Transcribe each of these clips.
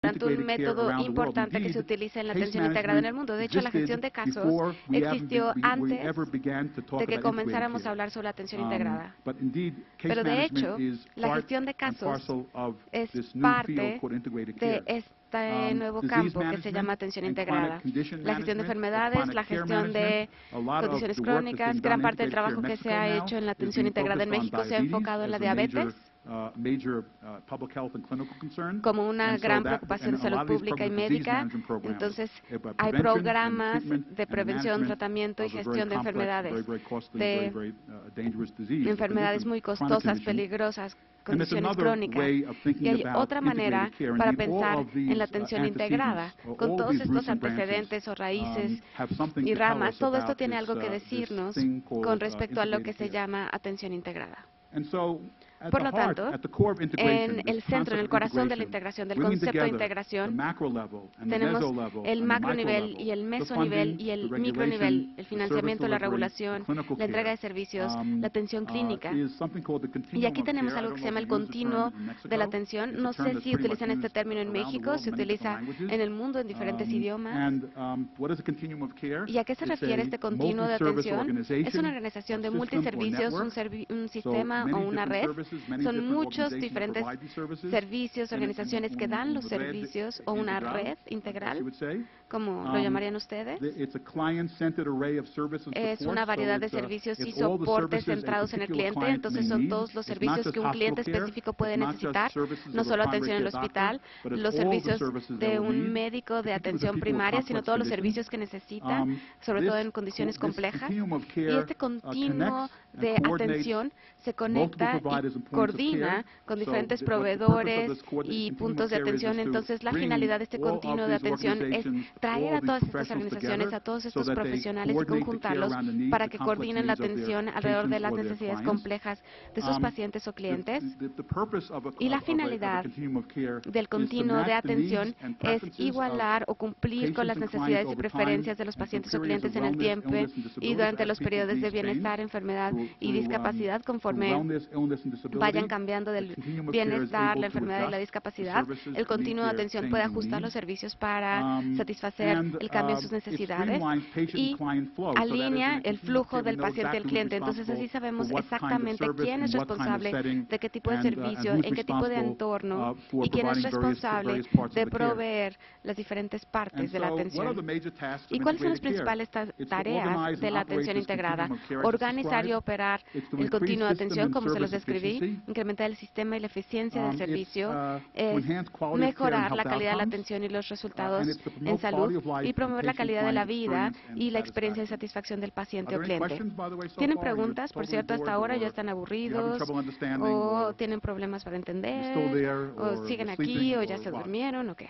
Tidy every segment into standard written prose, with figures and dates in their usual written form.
tanto, un método importante que se utiliza en la atención integrada en el mundo. De hecho, la gestión de casos existió antes de que comenzáramos a hablar sobre la atención integrada. Pero de hecho, la gestión de casos es parte de este nuevo campo que se llama atención integrada. La gestión de enfermedades, la gestión de condiciones crónicas, gran parte del trabajo que se ha hecho en la atención integrada en México se ha enfocado en la diabetes como una gran preocupación de salud pública y médica. Entonces, hay programas de prevención, tratamiento y gestión de enfermedades muy costosas, peligrosas, condiciones crónicas. Y hay otra manera para pensar en la atención integrada. Con todos estos antecedentes o raíces y ramas, todo esto tiene algo que decirnos con respecto a lo que se llama atención integrada. Por lo tanto, en el centro, en el corazón de la integración, del concepto de integración, tenemos el macronivel y el mesonivel y el micronivel, el financiamiento, la regulación, la entrega de servicios, la atención clínica. Y aquí tenemos algo que se llama el continuo de la atención. No sé si utilizan este término en México, se utiliza en el mundo en diferentes idiomas. ¿Y a qué se refiere este continuo de atención? Es una organización de multiservicios, un sistema o una red. Son muchos diferentes servicios, organizaciones que dan los servicios o una red integral, como lo llamarían ustedes. Es una variedad de servicios y soportes centrados en el cliente. Entonces, son todos los servicios que un cliente específico puede necesitar, no solo atención en el hospital, los servicios de un médico de atención primaria, sino todos los servicios que necesita, sobre todo en condiciones complejas. Y este continuo de atención se conecta y coordina con diferentes proveedores y puntos de atención. Entonces, la finalidad de este continuo de atención es traer a todas estas organizaciones, a todos estos profesionales y conjuntarlos para que coordinen la atención alrededor de las necesidades complejas de sus pacientes o clientes. Y la finalidad del continuo de atención es igualar o cumplir con las necesidades y preferencias de los pacientes o clientes en el tiempo y durante los periodos de bienestar, enfermedad y discapacidad, conforme vayan cambiando del bienestar, la enfermedad y la discapacidad. El continuo de atención puede ajustar los servicios para satisfacer el cambio en sus necesidades y alinea el flujo del paciente al cliente. Entonces, así sabemos exactamente quién es responsable de qué tipo de servicio, en qué tipo de entorno y quién es responsable de proveer las diferentes partes de la atención. ¿Y cuáles son las principales tareas de la atención integrada? Organizar y operar el continuo de atención, como se los describí, incrementar el sistema y la eficiencia del servicio, mejorar la calidad de la atención y los resultados en salud y promover la calidad de la vida y la experiencia de satisfacción del paciente o cliente. ¿Tienen preguntas? Por cierto, hasta ahora ya están aburridos o tienen problemas para entender o siguen aquí o ya se durmieron o qué.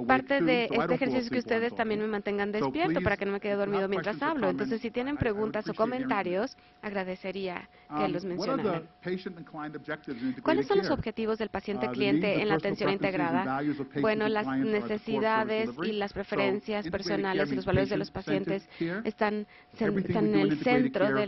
Parte de este ejercicio es que ustedes también me mantengan despierto para que no me quede dormido mientras hablo. Entonces, si tienen preguntas o comentarios, agradecería que los mencionaran. ¿Cuáles son los objetivos del paciente-cliente en la atención integrada? Bueno, las necesidades y las preferencias personales y los valores de los pacientes están en el centro de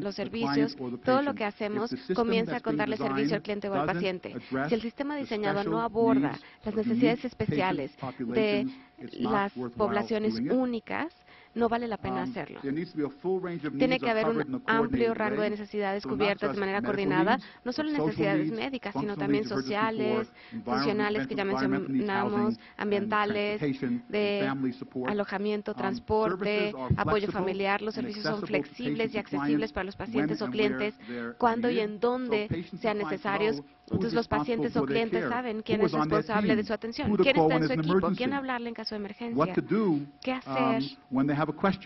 los servicios. Todo lo que hacemos comienza con darle servicio al cliente o al paciente. Si el sistema diseñado no aborda las necesidades especiales de las poblaciones únicas, no vale la pena hacerlo. Tiene que haber un amplio rango de necesidades cubiertas de manera coordinada, no solo necesidades médicas, sino también sociales, funcionales que ya mencionamos, ambientales, de alojamiento, transporte, apoyo familiar. Los servicios son flexibles y accesibles para los pacientes o clientes cuando y en donde sean necesarios. Entonces, los pacientes o clientes saben quién es responsable de su atención, quién está en su equipo, quién hablarle en caso de emergencia, qué hacer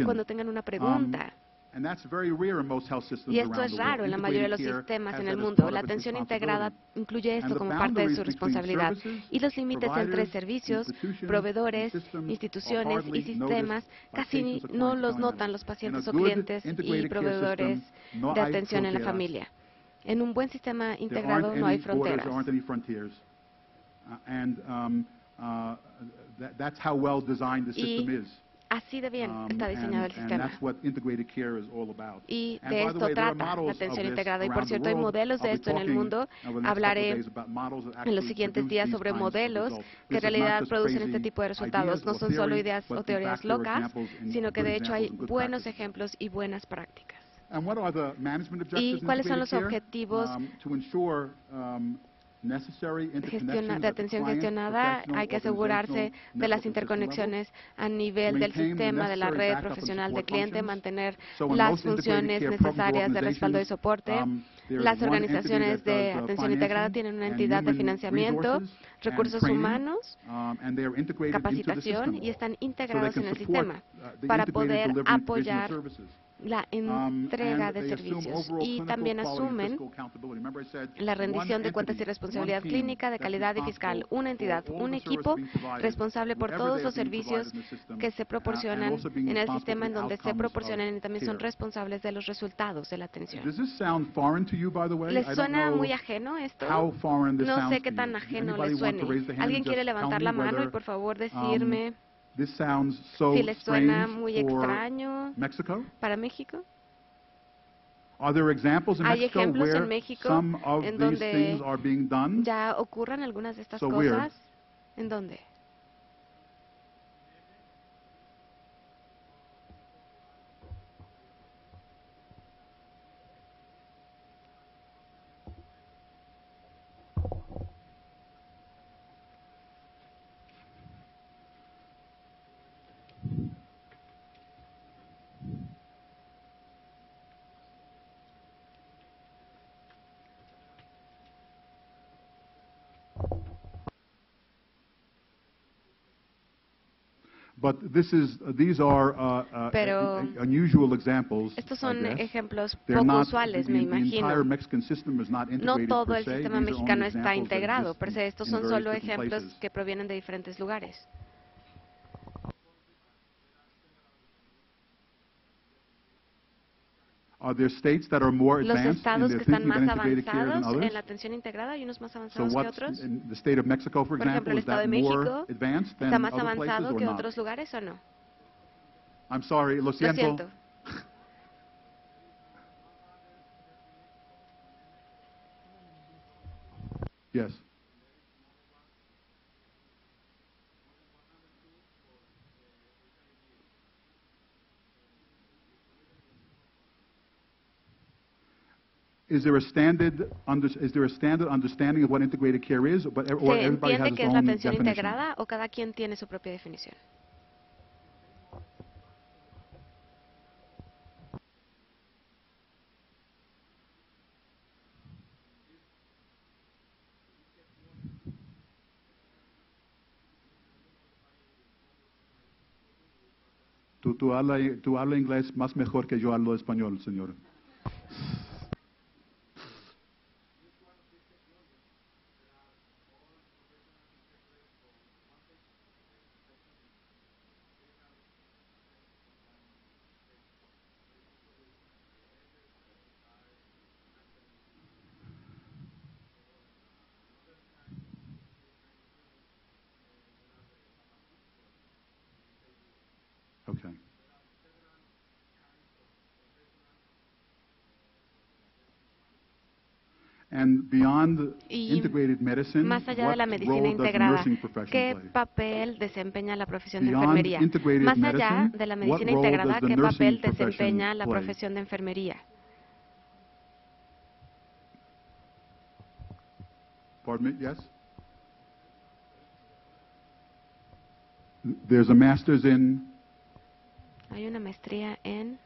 cuando tengan una pregunta. Y esto es raro en la mayoría de los sistemas en el mundo. La atención integrada incluye esto como parte de su responsabilidad. Y los límites entre servicios, proveedores, instituciones y sistemas casi no los notan los pacientes o clientes y proveedores de atención en la familia. En un buen sistema integrado no hay fronteras. Y Así de bien está diseñado el sistema. Y de esto trata la atención integrada. Y por cierto, hay modelos de esto en el mundo. Hablaré en los siguientes días sobre modelos que en realidad producen este tipo de resultados. No son solo ideas o teorías locas, sino que de hecho hay buenos ejemplos y buenas prácticas. ¿Y cuáles son los objetivos de atención gestionada? Hay que asegurarse de las interconexiones a nivel del sistema de la red profesional de cliente, mantener las funciones necesarias de respaldo y soporte. Las organizaciones de atención integrada tienen una entidad de financiamiento, recursos humanos, capacitación y están integrados en el sistema para poder apoyar la entrega de servicios y también asumen la rendición de cuentas y responsabilidad clínica, de calidad y fiscal. Una entidad, un equipo responsable por todos los servicios que se proporcionan en el sistema en donde se proporcionan y también son responsables de los resultados de la atención. ¿Les suena muy ajeno esto? No sé qué tan ajeno les suene. ¿Alguien quiere levantar la mano y por favor decirme si les suena muy extraño para México? ¿Hay ejemplos en México en donde ya ocurran algunas de estas cosas? ¿En dónde? Pero estos son ejemplos poco usuales, me imagino. No todo el sistema mexicano está integrado, pero estos son solo ejemplos que provienen de diferentes lugares. Los estados que están más avanzados en la atención integrada, ¿hay unos más avanzados que otros? Por ejemplo, el Estado de México está más avanzado que otros lugares, ¿o no? Lo siento. Yes. Is there a standard understanding of what integrated care is, or everybody has its own definition? ¿Se entiende qué es la atención integrada o cada quien tiene su propia definición? Tú habla inglés más mejor que yo hablo español, señor. Okay. And beyond integrated medicine, más allá de la medicina integrada, ¿qué papel desempeña la profesión de enfermería? Más allá de la medicina integrada, ¿qué papel desempeña la profesión de enfermería? Pardon me, yes? There's a master's in... Hay una maestría en...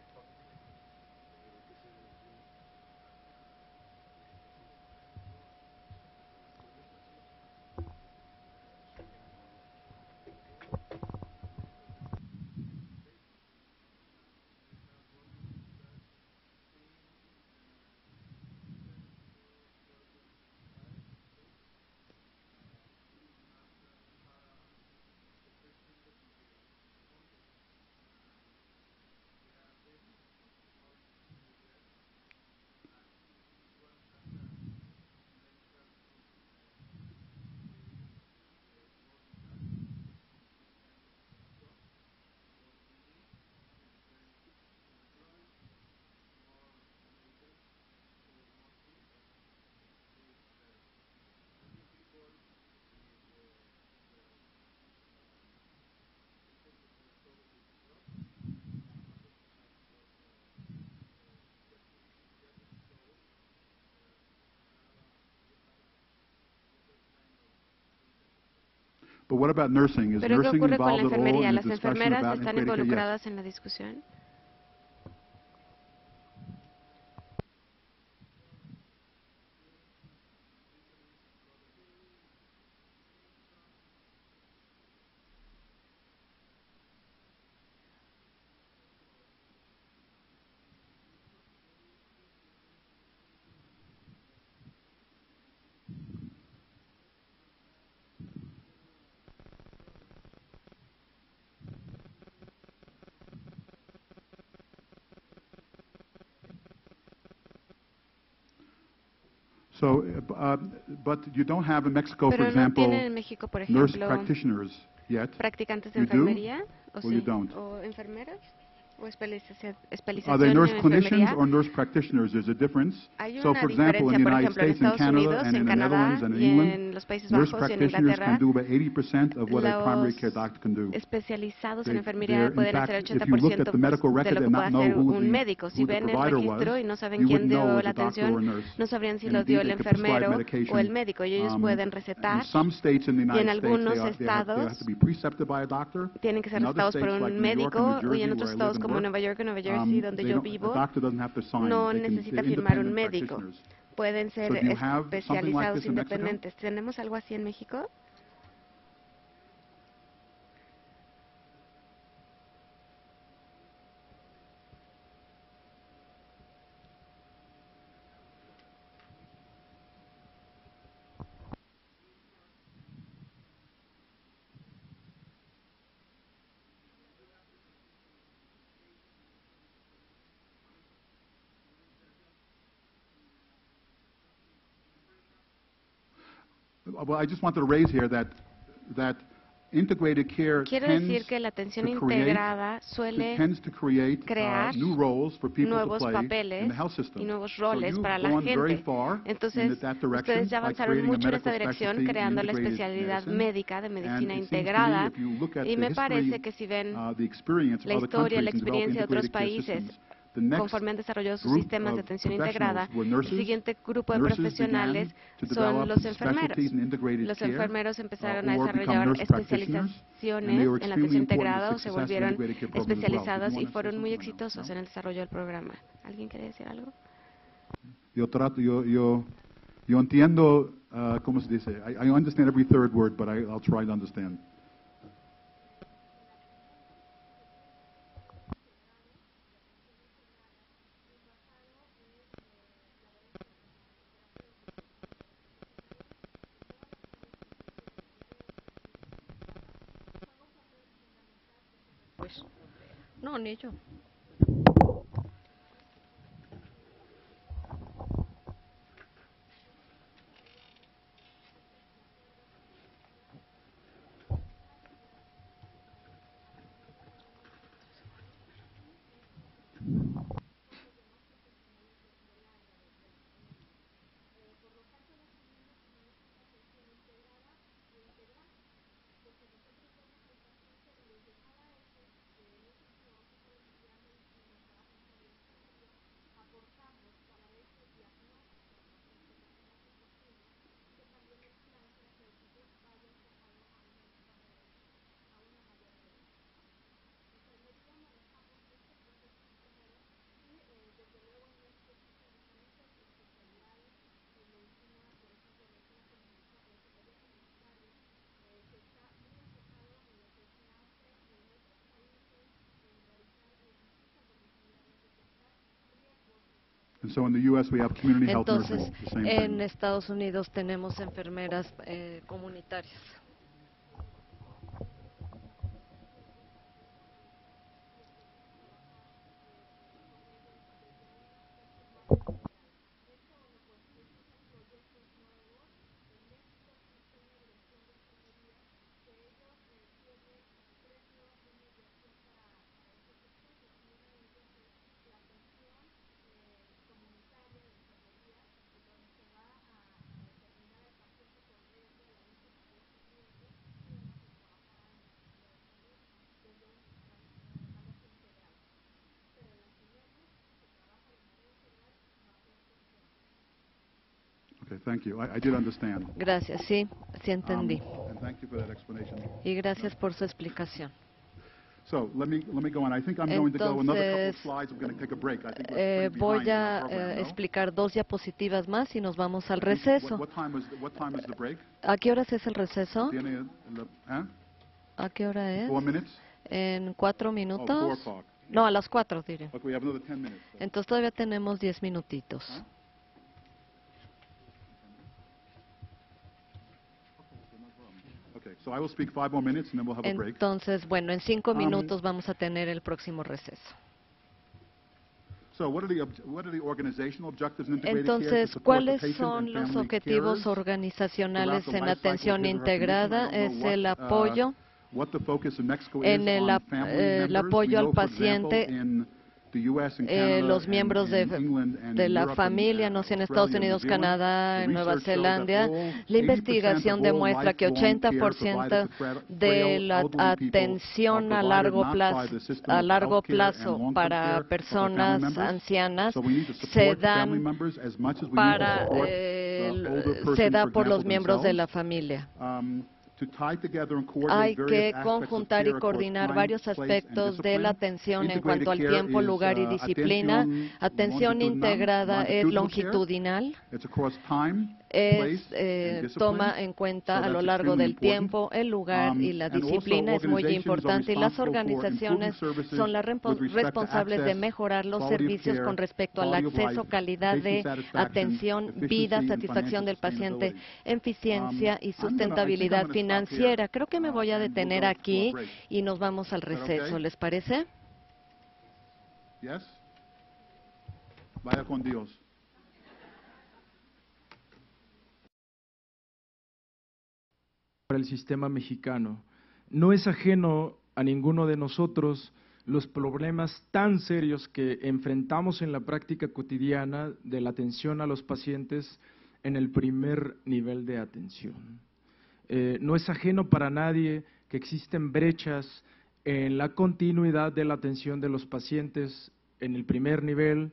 But what about nursing? Is Pero ¿qué nursing ocurre con la involved at all enfermería? in the ¿Las discussion enfermeras about están integrated care? Yes. involucradas en la discusión? So, but you don't have in Mexico, for Pero no example, tienen en México, por nurse ejemplo, practitioners yet. practicantes de You do? enfermería, ¿o Or sí? you don't? ¿O enfermeras? ¿O Are they especialización nurse en clinicians enfermería? or nurse practitioners? There's a difference. Hay So, una for example, in diferencia, the por United ejemplo, en States and Estados Canada Unidos, and en in the Netherlands Canadá and in y England, en los Países nurse Bajos y en practitioners can Inglaterra, do about 80% of what a primary care los doctor can do. especializados en They, enfermería in pueden fact, hacer if you looked at 80% the medical de record lo que and puede not know hacer who un médico. Si the ven el provider was, registro y no saben you quién wouldn't know dio it la was a doctor or a atención, nurse. no sabrían si And lo dio indeed, el they could prescribe enfermero medication. o el médico, y ellos pueden In recetar. some states in the Y en United States, algunos they have estados to be precepted by a doctor. tienen que ser In other recetados por states, like un New York and médico, New y Jersey, en where otros I live estados and como work, Nueva York y Nueva Jersey, donde yo a vivo, doctor doesn't have to sign. no They're necesita firmar un independent médico. practitioners. Pueden ser So do you have something like especializados this in Mexico? independientes. ¿Tenemos algo así en México? Well, I just wanted to raise here that integrated care Quiero tends decir que la atención to create, integrada suele create new roles for people to nuevos play in papeles the health system. y nuevos So roles you've para la gone very gente. far Entonces, that direction ustedes ya by avanzaron creating a mucho en esta medical dirección, specialty in creando la integrated especialidad medicine. médica de medicina And it seems to me, integrada. if you look at Y the me history, parece que si ven the experience of la other historia, la countries in developing experiencia de otros integrated care países, systems, the next conforme han desarrollado sus group sistemas de of atención integrada, professionals were el nurses. siguiente grupo de Nurses profesionales began to son develop los enfermeros. specialties in integrated Los care, enfermeros empezaron a or become desarrollar nurse practitioners, and they especializaciones were en la extremely atención important to integrada o se success of the volvieron integrated care program as well. Did especializados you y want to say fueron muy something or no? exitosos No? en el desarrollo del programa. ¿Alguien quiere decir algo? Yo entiendo, ¿cómo se dice? I understand every third word, but I'll try to understand. Pues, no, ni yo. And so in the U.S. we have community health nurses, Entonces, the same en thing. Estados Unidos tenemos enfermeras comunitarias. Okay, thank you. I did understand. Gracias, sí, sí entendí. And thank you for that explanation. Y gracias por su explicación. So let me go on. I think I'm going to go another couple of slides. I'm going to take a break. I think we're pretty Voy behind in our a program, no? explicar 2 diapositivas más y nos vamos al receso. What time is the break? ¿A qué horas es el receso? ¿Eh? ¿A qué hora es? 4 minutes? En 4 Oh, 4 minutos. o'clock. No, a las 4 diré. Okay, we have another 10 minutes. Entonces todavía tenemos 10 minutitos. Okay, so I will speak 5 more minutes and then we'll have a break. Entonces, bueno, en 5 minutos vamos a tener el próximo receso. So what are the organizational objectives in integrated care? To Entonces, support the ¿cuáles patient son and los family objetivos carers organizacionales throughout the en life cycle atención of his or her integrada? condition? I don't Es know el apoyo what the focus in Mexico is en el on family el members. apoyo We al know, for example, paciente, in the US and Canada los miembros and in England and de in la Europe familia, and, no sé, en Australia Estados and New Unidos, Zealand, Canadá, the en Nueva research shows that Zelanda. all, La 80% investigación of all demuestra que lifelong care 80% provided to de la elderly people atención are a provided largo not plazo, by the system of healthcare and long-term para care, but by family personas members. ancianas So we need to se support family dan members as much as we need to para support the older person, se da for por los example, miembros de la themselves. familia. To tie together and coordinate Hay various que aspects of conjuntar care y across coordinar time, varios place, and aspectos de la discipline. atención en cuanto al Integrated care tiempo, is, lugar y disciplina. Atención integrada es longitudinal. It's across time, place, and discipline. Toma en cuenta So a lo that's largo extremely del important. tiempo, el lugar y la And also disciplina es muy organizations are importante, y las responsible for organizaciones improving services son las with respect to responsables de access, mejorar los quality of servicios care, con respecto al quality of acceso, life, calidad patient de satisfaction, atención, efficiency, vida, and satisfacción financial del paciente, sustainability. eficiencia y I think sustentabilidad I'm gonna stop financiera. here, Creo que me voy a and we'll detener go to aquí our break. y nos vamos al Is that receso. okay? ¿Les parece? Yes? Vaya con Dios. Para el sistema mexicano. No es ajeno a ninguno de nosotros los problemas tan serios que enfrentamos en la práctica cotidiana de la atención a los pacientes en el primer nivel de atención. No es ajeno para nadie que existen brechas en la continuidad de la atención de los pacientes en el primer nivel.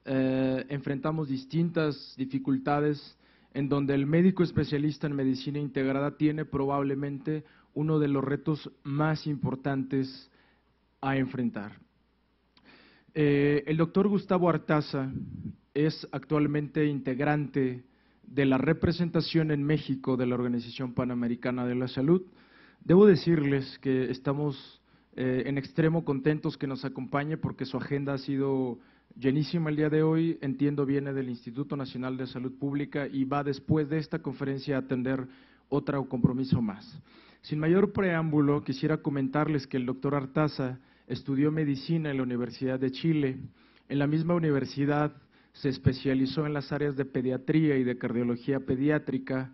Enfrentamos distintas dificultades en donde el médico especialista en medicina integrada tiene probablemente uno de los retos más importantes a enfrentar. El doctor Gustavo Artaza es actualmente integrante de la representación en México de la Organización Panamericana de la Salud. Debo decirles que estamos en extremo contentos que nos acompañe porque su agenda ha sido llenísima el día de hoy. Entiendo viene del Instituto Nacional de Salud Pública y va después de esta conferencia a atender otro compromiso más. Sin mayor preámbulo, quisiera comentarles que el doctor Artaza estudió medicina en la Universidad de Chile. En la misma universidad se especializó en las áreas de pediatría y de cardiología pediátrica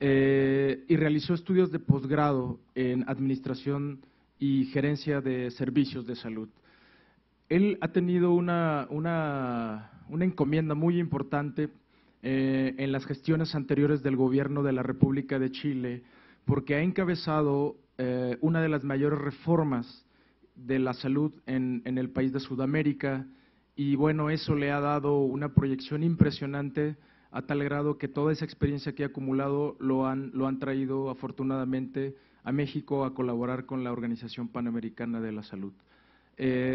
y realizó estudios de posgrado en administración y gerencia de servicios de salud. Él ha tenido una encomienda muy importante en las gestiones anteriores del gobierno de la República de Chile, porque ha encabezado una de las mayores reformas de la salud en el país de Sudamérica, y bueno, eso le ha dado una proyección impresionante a tal grado que toda esa experiencia que ha acumulado lo han traído afortunadamente a México a colaborar con la Organización Panamericana de la Salud.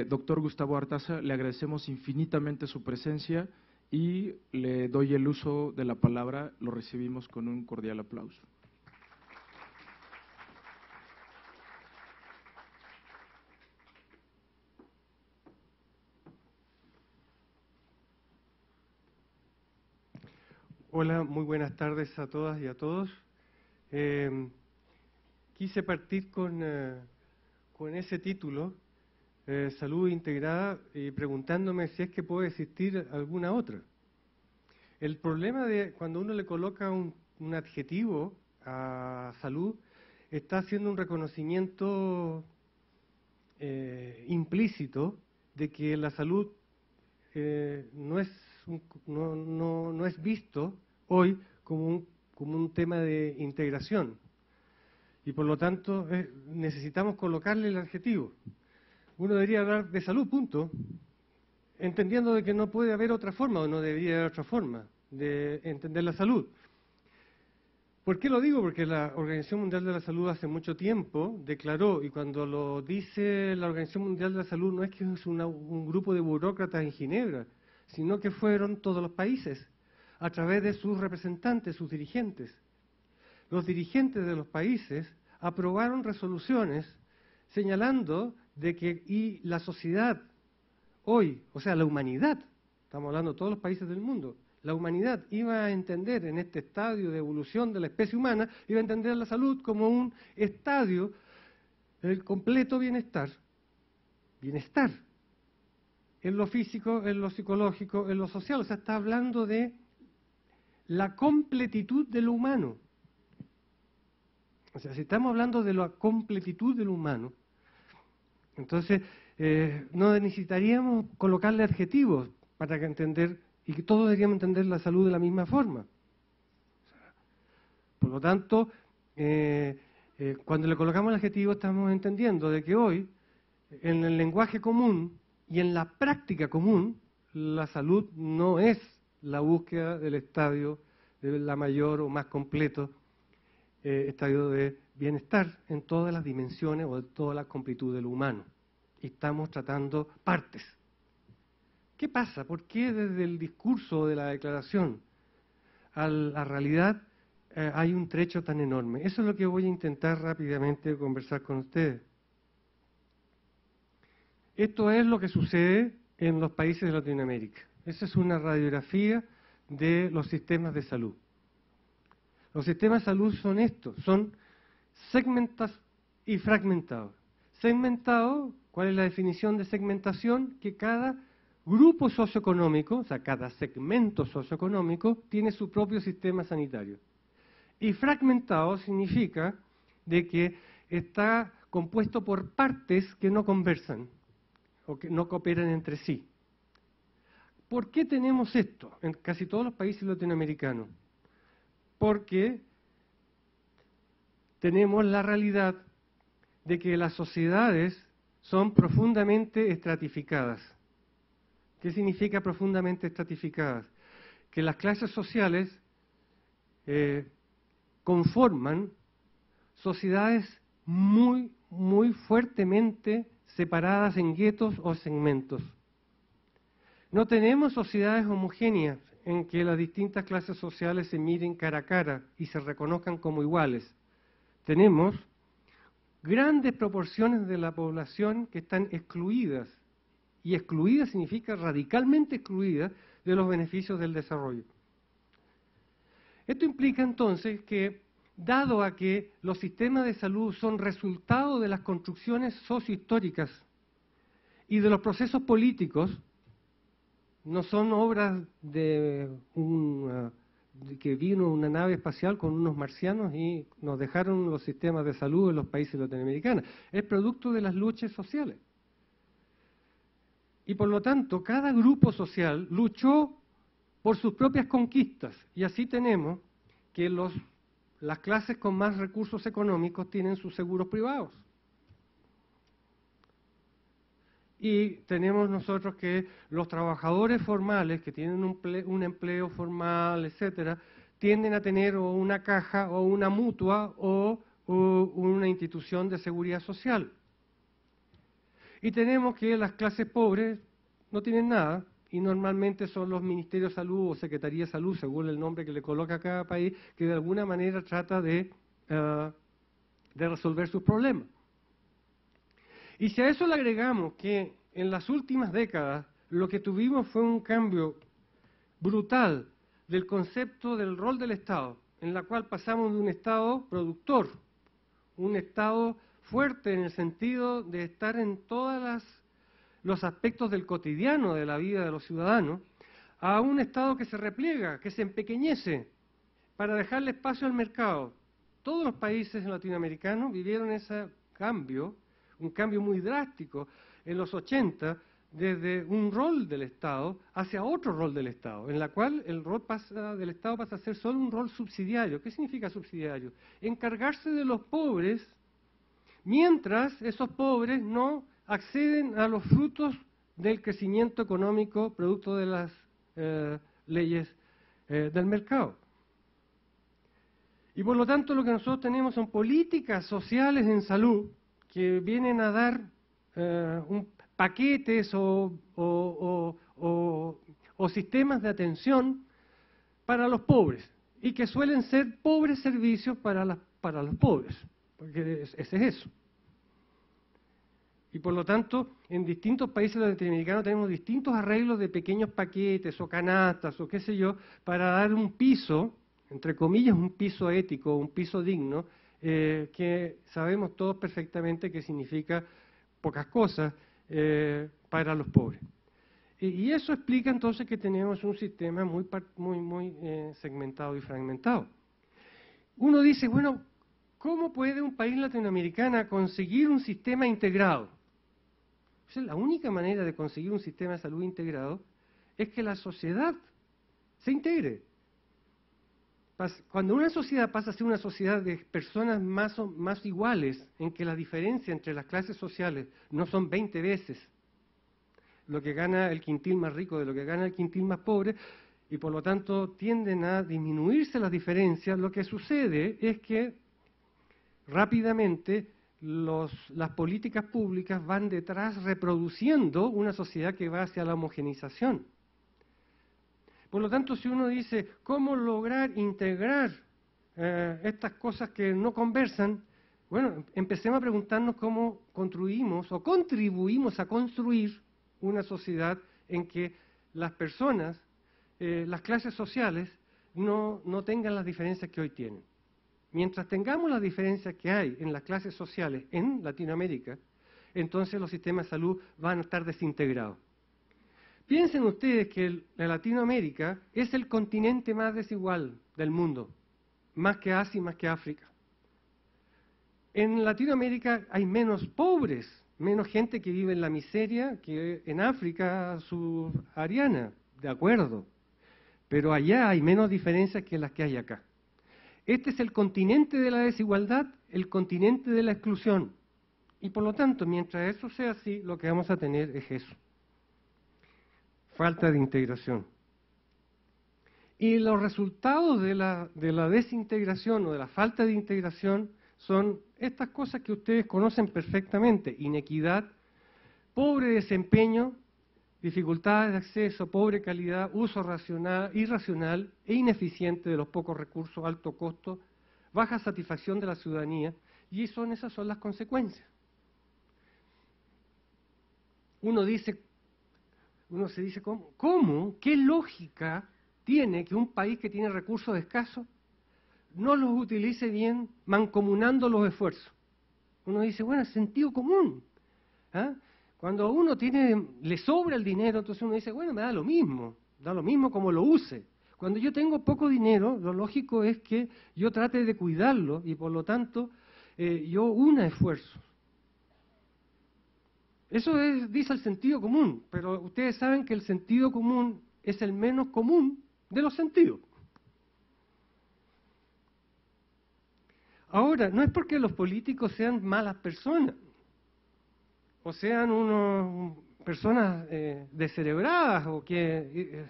Doctor Gustavo Artaza, le agradecemos infinitamente su presencia y le doy el uso de la palabra, lo recibimos con un cordial aplauso. Hola, muy buenas tardes a todas y a todos. Quise partir con ese título, Salud Integrada, y preguntándome si es que puede existir alguna otra. El problema de cuando uno le coloca un adjetivo a salud, está haciendo un reconocimiento implícito de que la salud no es visto hoy como un tema de integración, y por lo tanto necesitamos colocarle el adjetivo. Uno debería hablar de salud, punto, entendiendo de que no puede haber otra forma, o no debería haber otra forma de entender la salud. ¿Por qué lo digo? Porque la Organización Mundial de la Salud hace mucho tiempo declaró, y cuando lo dice la Organización Mundial de la Salud no es que es un grupo de burócratas en Ginebra, sino que fueron todos los países, a través de sus representantes, sus dirigentes. Los dirigentes de los países aprobaron resoluciones señalando de que y la sociedad hoy, o sea, la humanidad, estamos hablando de todos los países del mundo, la humanidad iba a entender en este estadio de evolución de la especie humana, iba a entender la salud como un estadio del completo bienestar. Bienestar. En lo físico, en lo psicológico, en lo social. O sea, está hablando de la completitud de lo humano. O sea, si estamos hablando de la completitud de lo humano, entonces no necesitaríamos colocarle adjetivos para entender, y que todos deberíamos entender la salud de la misma forma. Por lo tanto, cuando le colocamos el adjetivo estamos entendiendo de que hoy, en el lenguaje común y en la práctica común, la salud no es la búsqueda del estadio de la mayor o más completo estadio de bienestar en todas las dimensiones o en toda la completud de lo humano. Y estamos tratando partes. ¿Qué pasa? ¿Por qué desde el discurso de la declaración a la realidad hay un trecho tan enorme? Eso es lo que voy a intentar rápidamente conversar con ustedes. Esto es lo que sucede en los países de Latinoamérica. Esa es una radiografía de los sistemas de salud. Los sistemas de salud son estos, son segmentados y fragmentados. Segmentado, ¿cuál es la definición de segmentación? Que cada grupo socioeconómico, o sea, cada segmento socioeconómico tiene su propio sistema sanitario. Y fragmentado significa de que está compuesto por partes que no conversan o que no cooperan entre sí. ¿Por qué tenemos esto en casi todos los países latinoamericanos? Porque tenemos la realidad de que las sociedades son profundamente estratificadas. ¿Qué significa profundamente estratificadas? Que las clases sociales conforman sociedades muy fuertemente separadas en guetos o segmentos. No tenemos sociedades homogéneas en que las distintas clases sociales se miren cara a cara y se reconozcan como iguales. Tenemos grandes proporciones de la población que están excluidas, y excluida significa radicalmente excluida de los beneficios del desarrollo. Esto implica entonces que, dado a que los sistemas de salud son resultado de las construcciones sociohistóricas y de los procesos políticos, no son obras de que vino una nave espacial con unos marcianos y nos dejaron los sistemas de salud en los países latinoamericanos. Es producto de las luchas sociales. Y por lo tanto, cada grupo social luchó por sus propias conquistas. Y así tenemos que las clases con más recursos económicos tienen sus seguros privados. Y tenemos nosotros que los trabajadores formales que tienen un empleo formal, etcétera, tienden a tener o una caja o una mutua o una institución de seguridad social. Y tenemos que las clases pobres no tienen nada y normalmente son los ministerios de salud o secretaría de salud, según el nombre que le coloca a cada país, que de alguna manera trata de resolver sus problemas. Y si a eso le agregamos que en las últimas décadas lo que tuvimos fue un cambio brutal del concepto del rol del Estado, en la cual pasamos de un Estado productor, un Estado fuerte en el sentido de estar en todos los aspectos del cotidiano de la vida de los ciudadanos, a un Estado que se repliega, que se empequeñece para dejarle espacio al mercado. Todos los países latinoamericanos vivieron ese cambio, un cambio muy drástico en los 80, desde un rol del Estado hacia otro rol del Estado, en la cual el rol del Estado pasa a ser solo un rol subsidiario. ¿Qué significa subsidiario? Encargarse de los pobres, mientras esos pobres no acceden a los frutos del crecimiento económico producto de las leyes del mercado. Y por lo tanto lo que nosotros tenemos son políticas sociales en salud que vienen a dar paquetes o sistemas de atención para los pobres, y que suelen ser pobres servicios para los pobres, porque ese es eso. Y por lo tanto, en distintos países latinoamericanos tenemos distintos arreglos de pequeños paquetes o canastas o qué sé yo, para dar un piso, entre comillas, un piso ético, un piso digno, que sabemos todos perfectamente que significa pocas cosas para los pobres. Y eso explica entonces que tenemos un sistema muy segmentado y fragmentado. Uno dice, bueno, ¿cómo puede un país latinoamericano conseguir un sistema integrado? O sea, la única manera de conseguir un sistema de salud integrado es que la sociedad se integre. Cuando una sociedad pasa a ser una sociedad de personas más iguales, en que la diferencia entre las clases sociales no son 20 veces lo que gana el quintil más rico de lo que gana el quintil más pobre, y por lo tanto tienden a disminuirse las diferencias, lo que sucede es que rápidamente las políticas públicas van detrás reproduciendo una sociedad que va hacia la homogenización. Por lo tanto, si uno dice, ¿cómo lograr integrar estas cosas que no conversan? Bueno, empecemos a preguntarnos cómo construimos o contribuimos a construir una sociedad en que las personas, las clases sociales, no tengan las diferencias que hoy tienen. Mientras tengamos las diferencias que hay en las clases sociales en Latinoamérica, entonces los sistemas de salud van a estar desintegrados. Piensen ustedes que Latinoamérica es el continente más desigual del mundo, más que Asia y más que África. En Latinoamérica hay menos pobres, menos gente que vive en la miseria que en África subsahariana, de acuerdo. Pero allá hay menos diferencias que las que hay acá. Este es el continente de la desigualdad, el continente de la exclusión. Y por lo tanto, mientras eso sea así, lo que vamos a tener es eso. Falta de integración. Y los resultados de la desintegración o de la falta de integración son estas cosas que ustedes conocen perfectamente: inequidad, pobre desempeño, dificultades de acceso, pobre calidad, uso irracional e ineficiente de los pocos recursos, alto costo, baja satisfacción de la ciudadanía, y esas son las consecuencias. Uno se dice, ¿cómo? ¿Qué lógica tiene que un país que tiene recursos escasos no los utilice bien mancomunando los esfuerzos? Uno dice, bueno, es sentido común. Cuando a uno le sobra el dinero, entonces uno dice, bueno, me da lo mismo como lo use. Cuando yo tengo poco dinero, lo lógico es que yo trate de cuidarlo y por lo tanto yo una esfuerzos. Eso dice el sentido común, pero ustedes saben que el sentido común es el menos común de los sentidos. Ahora, no es porque los políticos sean malas personas, o sean personas descerebradas, o que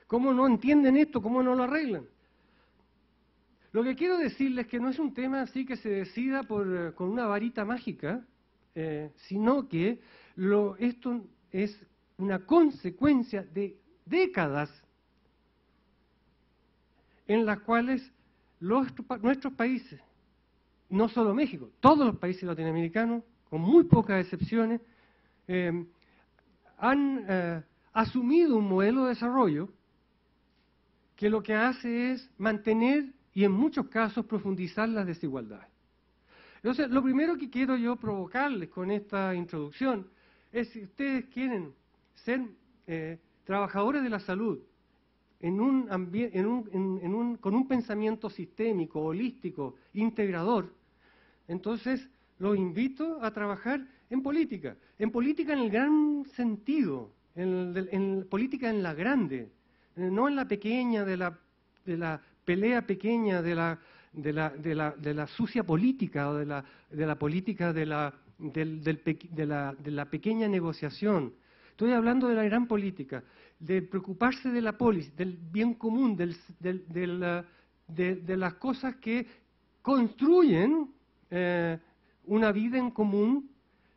¿cómo no entienden esto? ¿Cómo no lo arreglan? Lo que quiero decirles es que no es un tema así que se decida con una varita mágica, sino que esto es una consecuencia de décadas en las cuales nuestros países, no solo México, todos los países latinoamericanos, con muy pocas excepciones, han asumido un modelo de desarrollo que lo que hace es mantener y en muchos casos profundizar las desigualdades. Entonces, lo primero que quiero yo provocarles con esta introducción es, si ustedes quieren ser trabajadores de la salud con un pensamiento sistémico, holístico, integrador, entonces los invito a trabajar en política en el gran sentido, en política en la grande, no en la pequeña, de la pelea pequeña, de la sucia política o de la política de la pequeña negociación. Estoy hablando de la gran política, de preocuparse de la polis, del bien común, de las cosas que construyen una vida en común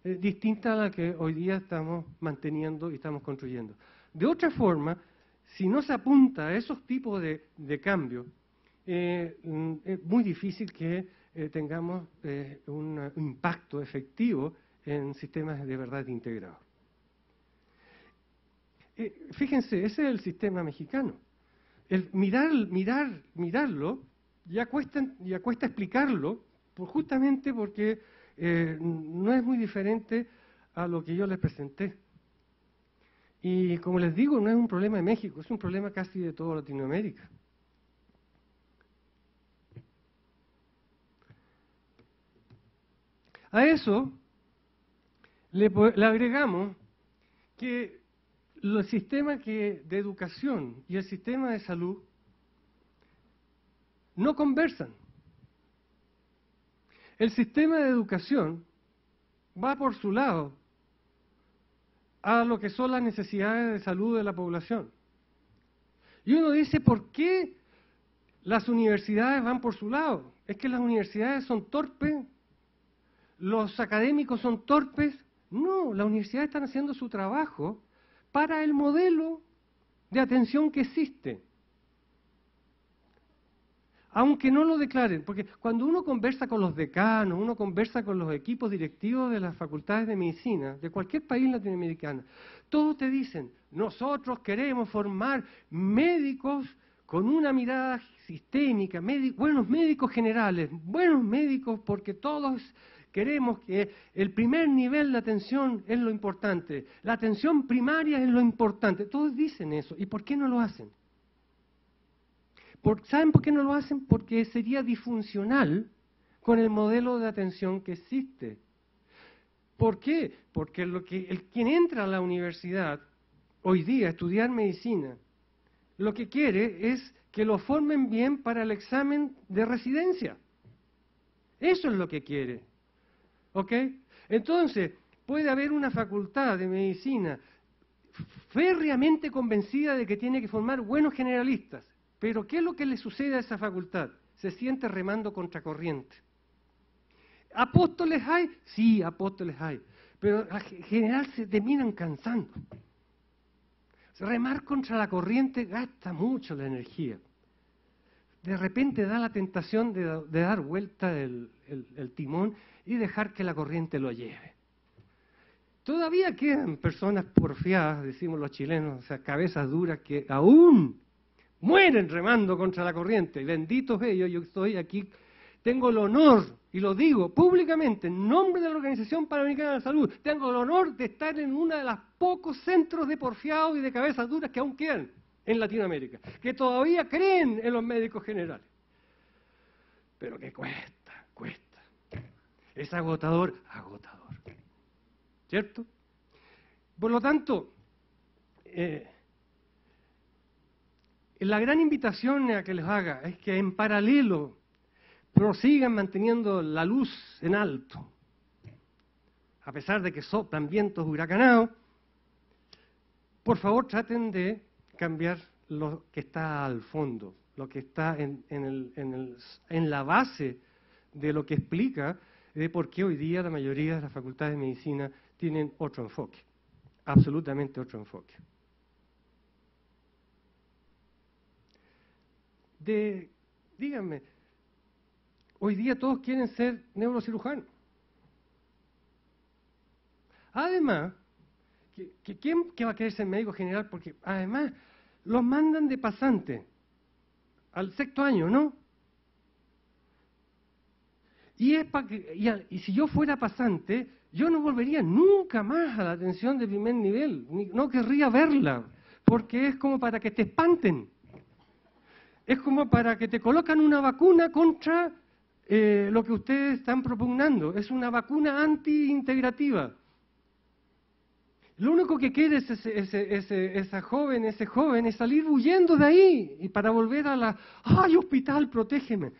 distinta a la que hoy día estamos manteniendo y estamos construyendo. De otra forma, si no se apunta a esos tipos de cambios, es muy difícil que tengamos un impacto efectivo en sistemas de verdad integrados. Fíjense, ese es el sistema mexicano. El mirarlo ya cuesta explicarlo, justamente porque no es muy diferente a lo que yo les presenté. Y como les digo, no es un problema de México, es un problema casi de toda Latinoamérica. A eso le agregamos que el sistema de educación y el sistema de salud no conversan. El sistema de educación va por su lado a lo que son las necesidades de salud de la población. Y uno dice, ¿por qué las universidades van por su lado? ¿Es que las universidades son torpes? ¿Los académicos son torpes? No, las universidades están haciendo su trabajo para el modelo de atención que existe. Aunque no lo declaren, porque cuando uno conversa con los decanos, uno conversa con los equipos directivos de las facultades de medicina, de cualquier país latinoamericano, todos te dicen, nosotros queremos formar médicos con una mirada sistémica, buenos médicos generales, buenos médicos porque todos queremos que el primer nivel de atención es lo importante, la atención primaria es lo importante. Todos dicen eso. ¿Y por qué no lo hacen? ¿Saben por qué no lo hacen? Porque sería disfuncional con el modelo de atención que existe. ¿Por qué? Porque quien entra a la universidad hoy día a estudiar medicina, lo que quiere es que lo formen bien para el examen de residencia. Eso es lo que quiere. ¿Ok? Entonces, puede haber una facultad de medicina férreamente convencida de que tiene que formar buenos generalistas. Pero ¿qué es lo que le sucede a esa facultad? Se siente remando contracorriente. ¿Apóstoles hay? Sí, apóstoles hay. Pero en general se terminan cansando. Remar contra la corriente gasta mucho la energía. De repente da la tentación de dar vuelta el timón y dejar que la corriente lo lleve. Todavía quedan personas porfiadas, decimos los chilenos, o sea, cabezas duras que aún mueren remando contra la corriente. Benditos ellos, yo estoy aquí, tengo el honor, y lo digo públicamente, en nombre de la Organización Panamericana de la Salud, tengo el honor de estar en uno de los pocos centros de porfiados y de cabezas duras que aún quedan en Latinoamérica, que todavía creen en los médicos generales. Pero que cuesta. Es agotador. ¿Cierto? Por lo tanto, la gran invitación a que les haga es que en paralelo prosigan manteniendo la luz en alto, a pesar de que soplan vientos huracanados. Por favor, traten de cambiar lo que está al fondo, lo que está en la base de lo que explica de por qué hoy día la mayoría de las facultades de medicina tienen otro enfoque, absolutamente otro enfoque. Díganme, hoy día todos quieren ser neurocirujanos. Además, ¿quién va a querer ser médico general? Porque además los mandan de pasante al 6º año, ¿no? Y si yo fuera pasante, yo no volvería nunca más a la atención de primer nivel, no querría verla, porque es como para que te espanten. Es como para que te colocan una vacuna contra lo que ustedes están propugnando. Es una vacuna anti-integrativa. Lo único que quiere ese joven es salir huyendo de ahí y para volver a ¡ay, hospital, protégeme!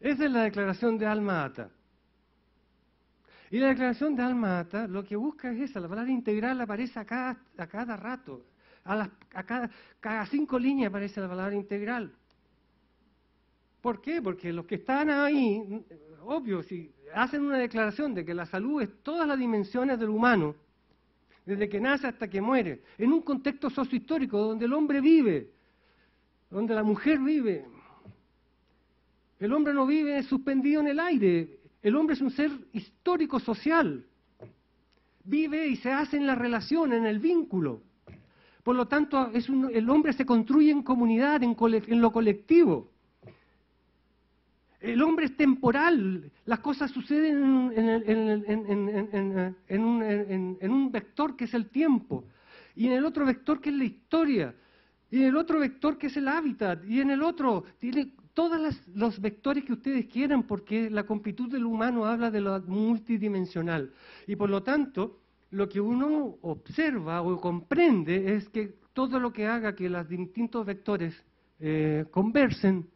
Esa es la declaración de Alma Ata. Y la declaración de Alma-Ata lo que busca es esa, la palabra integral aparece a cada rato, cada 5 líneas aparece la palabra integral. ¿Por qué? Porque los que están ahí, obvio, si hacen una declaración de que la salud es todas las dimensiones del humano, desde que nace hasta que muere, en un contexto sociohistórico donde el hombre vive, donde la mujer vive. El hombre no vive suspendido en el aire, el hombre es un ser histórico social, vive y se hace en la relación, en el vínculo. Por lo tanto, el hombre se construye en comunidad, en lo colectivo. El hombre es temporal, las cosas suceden en un vector que es el tiempo, y en el otro vector que es la historia, y en el otro vector que es el hábitat, y en el otro tiene todos los vectores que ustedes quieran, porque la completud del humano habla de lo multidimensional. Y por lo tanto, lo que uno observa o comprende es que todo lo que haga que los distintos vectores conversen,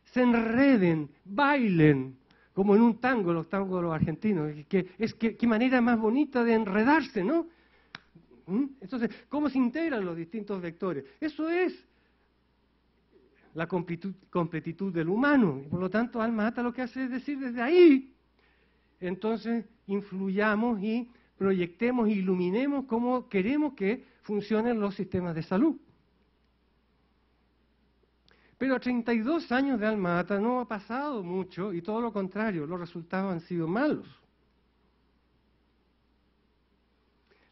se enreden, bailen, como en un tango, los tangos de los argentinos. Qué manera más bonita de enredarse, ¿no? Entonces, ¿cómo se integran los distintos vectores? Eso es la completitud del humano. Y por lo tanto, Alma-Ata lo que hace es decir, desde ahí, entonces, influyamos y proyectemos, iluminemos cómo queremos que funcionen los sistemas de salud. Pero a 32 años de Alma-Ata no ha pasado mucho, y todo lo contrario, los resultados han sido malos.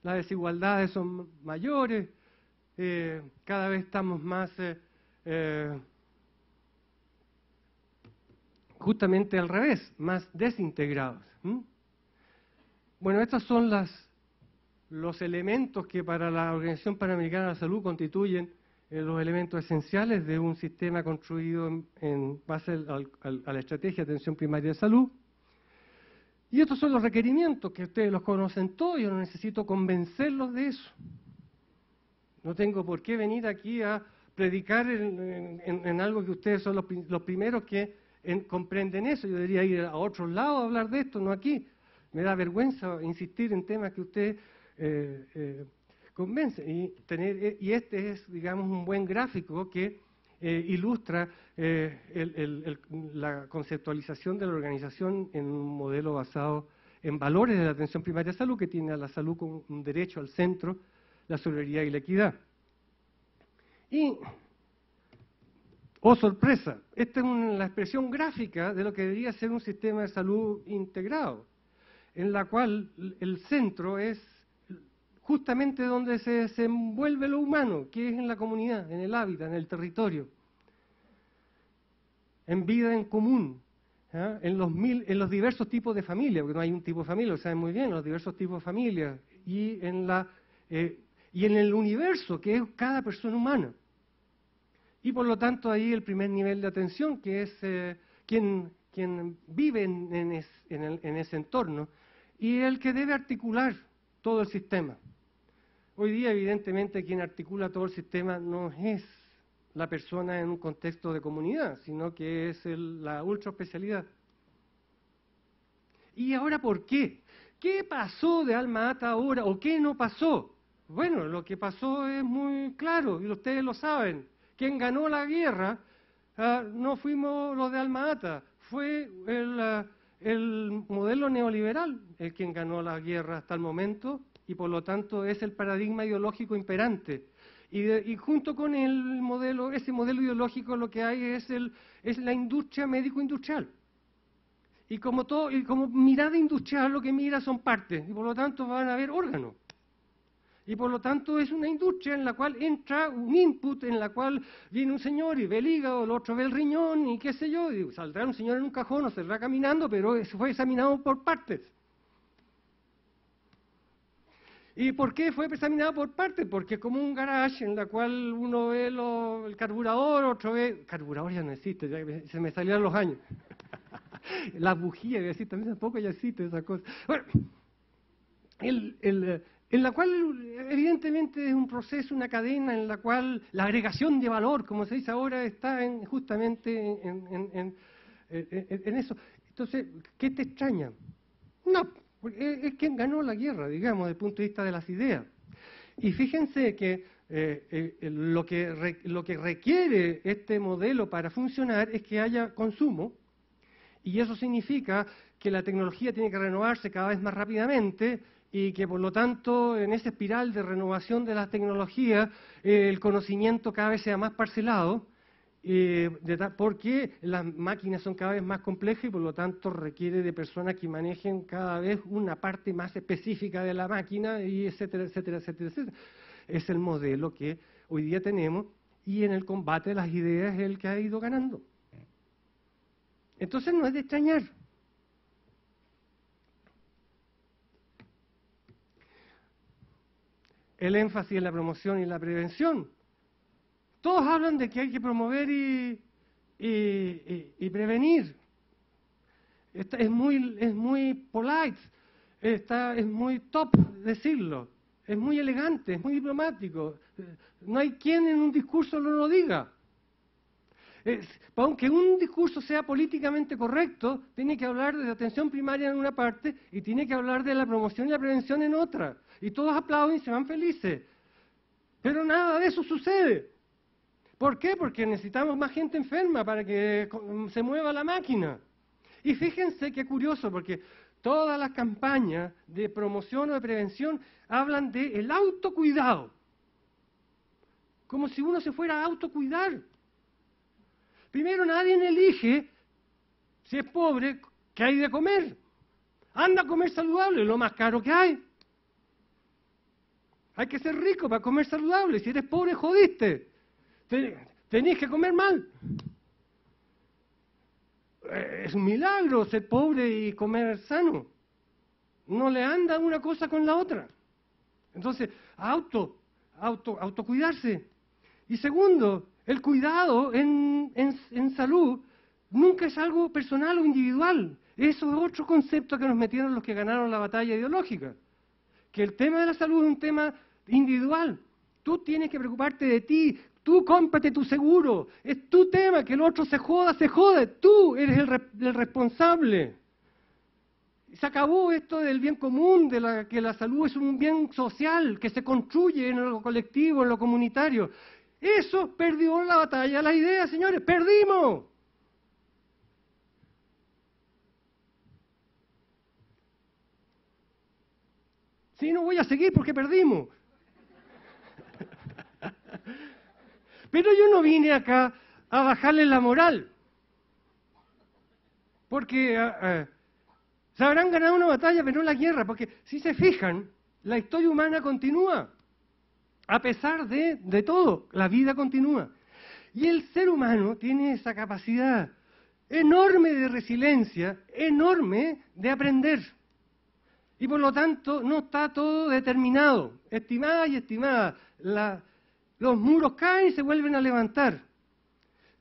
Las desigualdades son mayores, cada vez estamos más justamente al revés, más desintegrados. Bueno, estos son los elementos que para la Organización Panamericana de la Salud constituyen los elementos esenciales de un sistema construido en base a la estrategia de atención primaria de salud. Y estos son los requerimientos que ustedes los conocen todos, yo no necesito convencerlos de eso. No tengo por qué venir aquí a predicar en algo que ustedes son los primeros que comprenden eso. Yo debería ir a otros lados a hablar de esto, no aquí. Me da vergüenza insistir en temas que ustedes convencen. Y este es, digamos, un buen gráfico que ilustra la conceptualización de la organización en un modelo basado en valores de la atención primaria de salud, que tiene a la salud como un derecho al centro, la solidaridad y la equidad. Y, oh sorpresa, esta es la expresión gráfica de lo que debería ser un sistema de salud integrado, en la cual el centro es justamente donde se desenvuelve lo humano, que es en la comunidad, en el hábitat, en el territorio, en vida en común, ¿eh? en los diversos tipos de familias, porque no hay un tipo de familia, lo saben muy bien, los diversos tipos de familias, y en el universo, que es cada persona humana. Y por lo tanto ahí el primer nivel de atención, que es quien vive en ese entorno, y el que debe articular todo el sistema. Hoy día, evidentemente, quien articula todo el sistema no es la persona en un contexto de comunidad, sino que es la ultraespecialidad. ¿Y ahora por qué? ¿Qué pasó de Alma-Ata ahora o qué no pasó? Bueno, lo que pasó es muy claro y ustedes lo saben. Quien ganó la guerra no fuimos los de Alma-Ata, fue el modelo neoliberal el quien ganó la guerra hasta el momento, y por lo tanto es el paradigma ideológico imperante. Y junto con ese modelo ideológico lo que hay es la industria médico-industrial. Y como mirada industrial lo que mira son partes, y por lo tanto van a haber órganos. Y por lo tanto es una industria en la cual entra un input, en la cual viene un señor y ve el hígado, el otro ve el riñón y qué sé yo, y saldrá un señor en un cajón o saldrá caminando, pero fue examinado por partes. ¿Y por qué fue examinado por partes? Porque es como un garage en la cual uno ve el carburador, otro ve... Carburador ya no existe, ya se me salieron los años. La bujía, ya existe, también tampoco ya existe esa cosa. Bueno, en la cual evidentemente es un proceso, una cadena en la cual la agregación de valor, como se dice ahora, está justamente en eso. Entonces, ¿qué te extraña? No, Porque es quien ganó la guerra, digamos, desde el punto de vista de las ideas. Y fíjense que lo que requiere este modelo para funcionar es que haya consumo, y eso significa que la tecnología tiene que renovarse cada vez más rápidamente y que, por lo tanto, en esa espiral de renovación de las tecnologías, el conocimiento cada vez sea más parcelado, porque las máquinas son cada vez más complejas y, por lo tanto, requiere de personas que manejen cada vez una parte más específica de la máquina, y etcétera, etcétera, etcétera, etcétera. Es el modelo que hoy día tenemos, y en el combate de las ideas es el que ha ido ganando. Entonces no es de extrañar. El énfasis en la promoción y la prevención. Todos hablan de que hay que promover y prevenir. Es muy polite, es muy top decirlo, es muy elegante, es muy diplomático. No hay quien en un discurso no lo diga. Aunque un discurso sea políticamente correcto, tiene que hablar de la atención primaria en una parte y tiene que hablar de la promoción y la prevención en otra. Y todos aplauden y se van felices. Pero nada de eso sucede. ¿Por qué? Porque necesitamos más gente enferma para que se mueva la máquina. Y fíjense qué curioso, porque todas las campañas de promoción o de prevención hablan del autocuidado. Como si uno se fuera a autocuidar. Primero, nadie elige, si es pobre, qué hay de comer. Anda a comer saludable, lo más caro que hay. Hay que ser rico para comer saludable. Si eres pobre, jodiste. Tenés que comer mal. Es un milagro ser pobre y comer sano. No le anda una cosa con la otra. Entonces, autocuidarse. Y segundo, el cuidado en salud nunca es algo personal o individual. Eso es otro concepto que nos metieron los que ganaron la batalla ideológica. Que el tema de la salud es un tema individual. Tú tienes que preocuparte de ti. Tú cómprate tu seguro. Es tu tema. Que el otro se joda, se jode. Tú eres el responsable. Se acabó esto del bien común, que la salud es un bien social, que se construye en lo colectivo, en lo comunitario. Eso perdió la batalla, la idea, señores. ¡Perdimos! Sí, no voy a seguir porque perdimos. Pero yo no vine acá a bajarle la moral. Porque se habrán ganado una batalla, pero no la guerra. Porque si se fijan, la historia humana continúa. A pesar de todo, la vida continúa. Y el ser humano tiene esa capacidad enorme de resiliencia, enorme de aprender. Y por lo tanto, no está todo determinado. Estimada y estimada, los muros caen y se vuelven a levantar.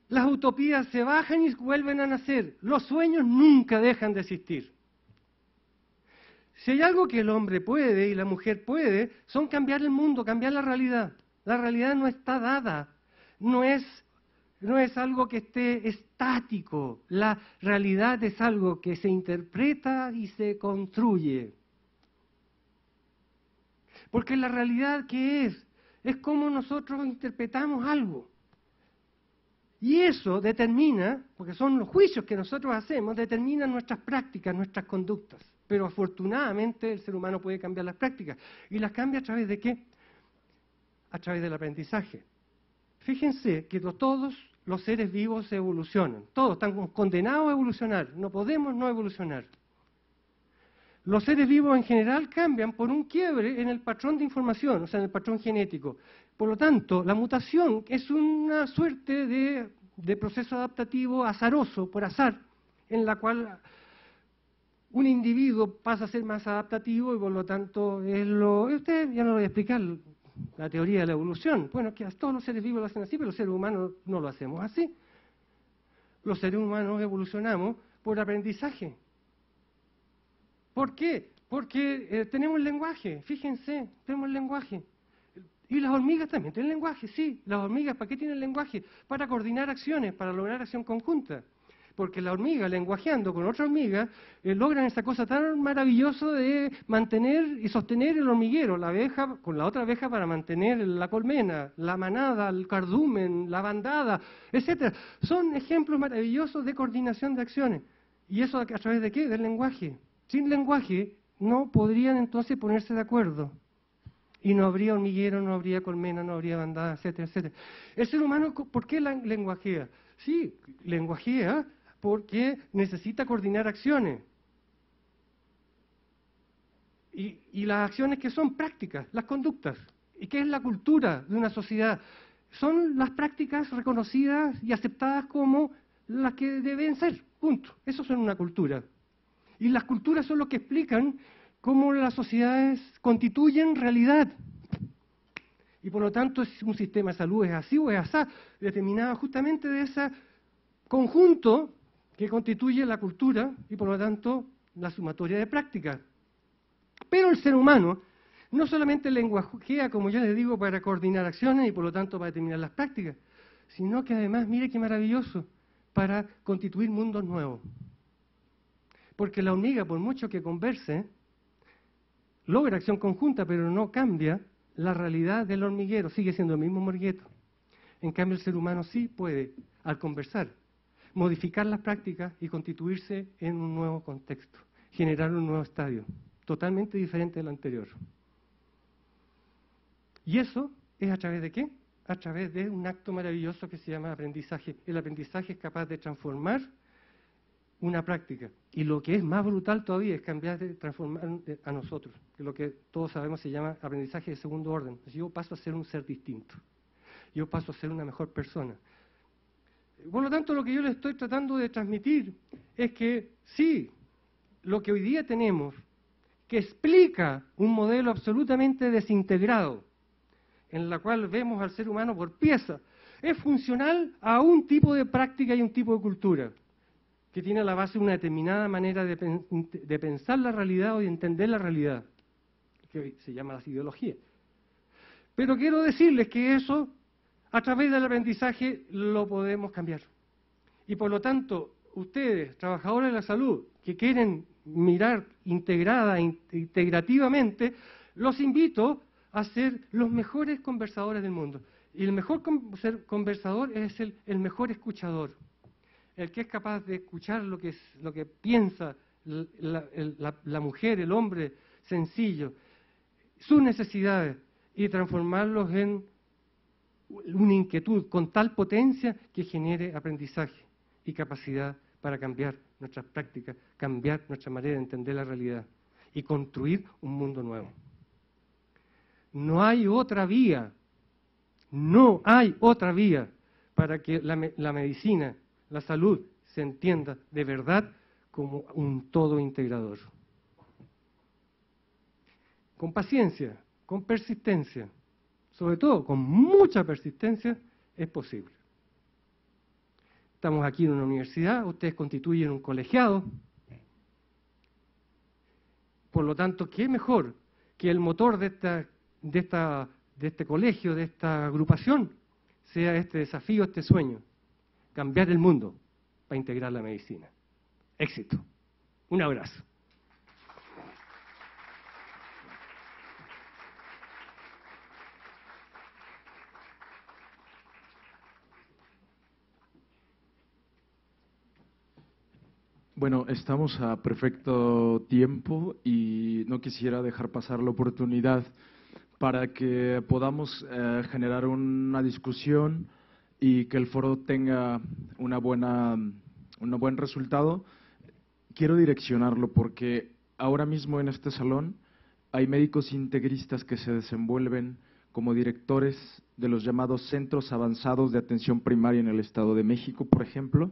Las utopías se bajan y vuelven a nacer. Los sueños nunca dejan de existir. Si hay algo que el hombre puede y la mujer puede, son cambiar el mundo, cambiar la realidad. La realidad no está dada, no es algo que esté estático. La realidad es algo que se interpreta y se construye. Porque la realidad, ¿qué es? Es como nosotros interpretamos algo. Y eso determina, porque son los juicios que nosotros hacemos, determinan nuestras prácticas, nuestras conductas. Pero afortunadamente el ser humano puede cambiar las prácticas. ¿Y las cambia a través de qué? A través del aprendizaje. Fíjense que todos los seres vivos evolucionan. Todos están condenados a evolucionar. No podemos no evolucionar. Los seres vivos en general cambian por un quiebre en el patrón de información, o sea, en el patrón genético. Por lo tanto, la mutación es una suerte de proceso adaptativo azaroso, por azar, en la cual un individuo pasa a ser más adaptativo y por lo tanto usted ya no lo voy a explicar, la teoría de la evolución. Bueno, que todos los seres vivos lo hacen así, pero los seres humanos no lo hacemos así. Los seres humanos evolucionamos por aprendizaje. ¿Por qué? Porque tenemos el lenguaje, fíjense, tenemos el lenguaje. Y las hormigas también tienen lenguaje, sí. Las hormigas, ¿para qué tienen lenguaje? Para coordinar acciones, para lograr acción conjunta. porque la hormiga, lenguajeando con otra hormiga, logran esa cosa tan maravillosa de mantener y sostener el hormiguero, la abeja con la otra abeja para mantener la colmena, la manada, el cardumen, la bandada, etcétera. Son ejemplos maravillosos de coordinación de acciones. ¿Y eso a través de qué? Del lenguaje. Sin lenguaje no podrían entonces ponerse de acuerdo. Y no habría hormiguero, no habría colmena, no habría bandada, etcétera, etcétera. El ser humano, ¿por qué lenguajea? Sí, lenguajea porque necesita coordinar acciones. Y las acciones que son prácticas, las conductas. ¿Y qué es la cultura de una sociedad? Son las prácticas reconocidas y aceptadas como las que deben ser, punto. Eso son una cultura. Y las culturas son lo que explican cómo las sociedades constituyen realidad. Y por lo tanto, si un sistema de salud es así o es así, determinado justamente de ese conjunto que constituye la cultura y por lo tanto la sumatoria de prácticas. Pero el ser humano no solamente lenguajea, como yo les digo, para coordinar acciones y por lo tanto para determinar las prácticas, sino que además, mire qué maravilloso, para constituir mundos nuevos. Porque la hormiga, por mucho que converse, logra acción conjunta, pero no cambia la realidad del hormiguero, sigue siendo el mismo hormiguero. En cambio, el ser humano sí puede, al conversar, modificar las prácticas y constituirse en un nuevo contexto, generar un nuevo estadio, totalmente diferente del anterior. ¿Y eso es a través de qué? A través de un acto maravilloso que se llama aprendizaje. El aprendizaje es capaz de transformar una práctica. Y lo que es más brutal todavía es cambiar de transformar a nosotros, que lo que todos sabemos se llama aprendizaje de segundo orden. Yo paso a ser un ser distinto. Yo paso a ser una mejor persona. Por lo tanto, lo que yo les estoy tratando de transmitir es que sí, lo que hoy día tenemos, que explica un modelo absolutamente desintegrado, en la cual vemos al ser humano por pieza, es funcional a un tipo de práctica y un tipo de cultura, que tiene a la base una determinada manera de pensar la realidad o de entender la realidad, que hoy se llama las ideologías. Pero quiero decirles que eso, a través del aprendizaje, lo podemos cambiar. Y por lo tanto, ustedes, trabajadores de la salud, que quieren mirar integrativamente, los invito a ser los mejores conversadores del mundo. Y el mejor conversador es el mejor escuchador. El que es capaz de escuchar lo que piensa la mujer, el hombre sencillo, sus necesidades, y transformarlos en una inquietud con tal potencia que genere aprendizaje y capacidad para cambiar nuestras prácticas, cambiar nuestra manera de entender la realidad y construir un mundo nuevo. No hay otra vía, no hay otra vía para que la medicina, la salud, se entienda de verdad como un todo integrador. Con paciencia, con persistencia, sobre todo con mucha persistencia, es posible. Estamos aquí en una universidad, ustedes constituyen un colegiado. Por lo tanto, ¿qué mejor que el motor de este colegio, de esta agrupación, sea este desafío, este sueño? Cambiar el mundo para integrar la medicina. Éxito. Un abrazo. Bueno, estamos a perfecto tiempo y no quisiera dejar pasar la oportunidad para que podamos generar una discusión y que el foro tenga un buen resultado. Quiero direccionarlo porque ahora mismo en este salón hay médicos integristas que se desenvuelven como directores de los llamados centros avanzados de atención primaria en el Estado de México, por ejemplo.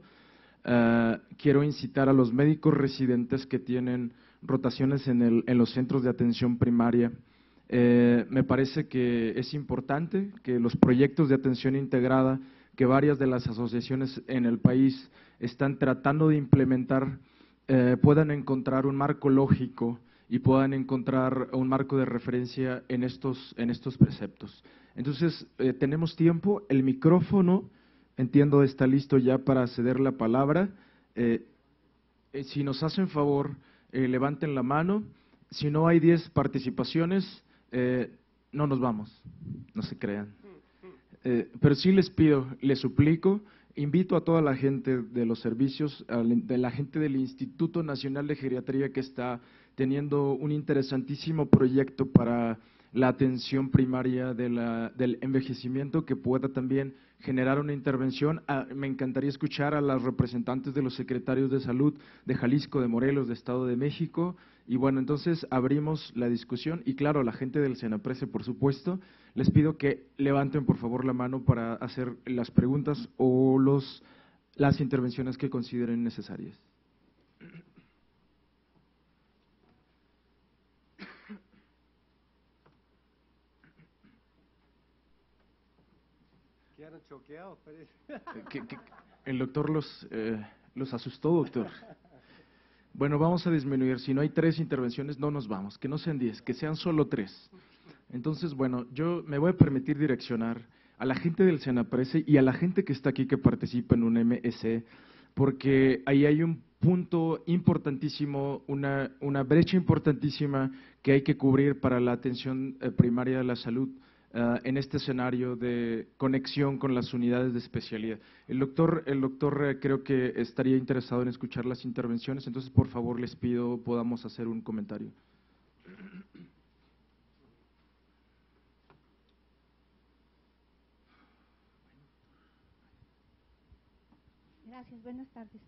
Quiero incitar a los médicos residentes que tienen rotaciones en los centros de atención primaria. Me parece que es importante que los proyectos de atención integrada que varias de las asociaciones en el país están tratando de implementar puedan encontrar un marco lógico y puedan encontrar un marco de referencia en estos preceptos. Entonces, tenemos tiempo, el micrófono, entiendo, está listo ya para ceder la palabra. Si nos hacen favor, levanten la mano. Si no hay 10 participaciones, no nos vamos, no se crean. Pero sí les pido, les suplico, invito a toda la gente de los servicios, de la gente del Instituto Nacional de Geriatría que está teniendo un interesantísimo proyecto para la atención primaria del envejecimiento, que pueda también generar una intervención. Me encantaría escuchar a los representantes de los secretarios de salud de Jalisco, de Morelos, de Estado de México, y bueno, entonces abrimos la discusión, y claro, la gente del Senaprece, por supuesto. Les pido que levanten por favor la mano para hacer las preguntas o las intervenciones que consideren necesarias. Quedaron choqueados, parece. El doctor los asustó, doctor. Bueno, vamos a disminuir. Si no hay 3 intervenciones, no nos vamos. Que no sean 10, que sean solo 3. Entonces, bueno, yo me voy a permitir direccionar a la gente del Senaprece y a la gente que está aquí que participa en un MS, porque ahí hay un punto importantísimo, una brecha importantísima que hay que cubrir para la atención primaria de la salud en este escenario de conexión con las unidades de especialidad. El doctor creo que estaría interesado en escuchar las intervenciones, entonces por favor les pido podamos hacer un comentario. Gracias, buenas tardes.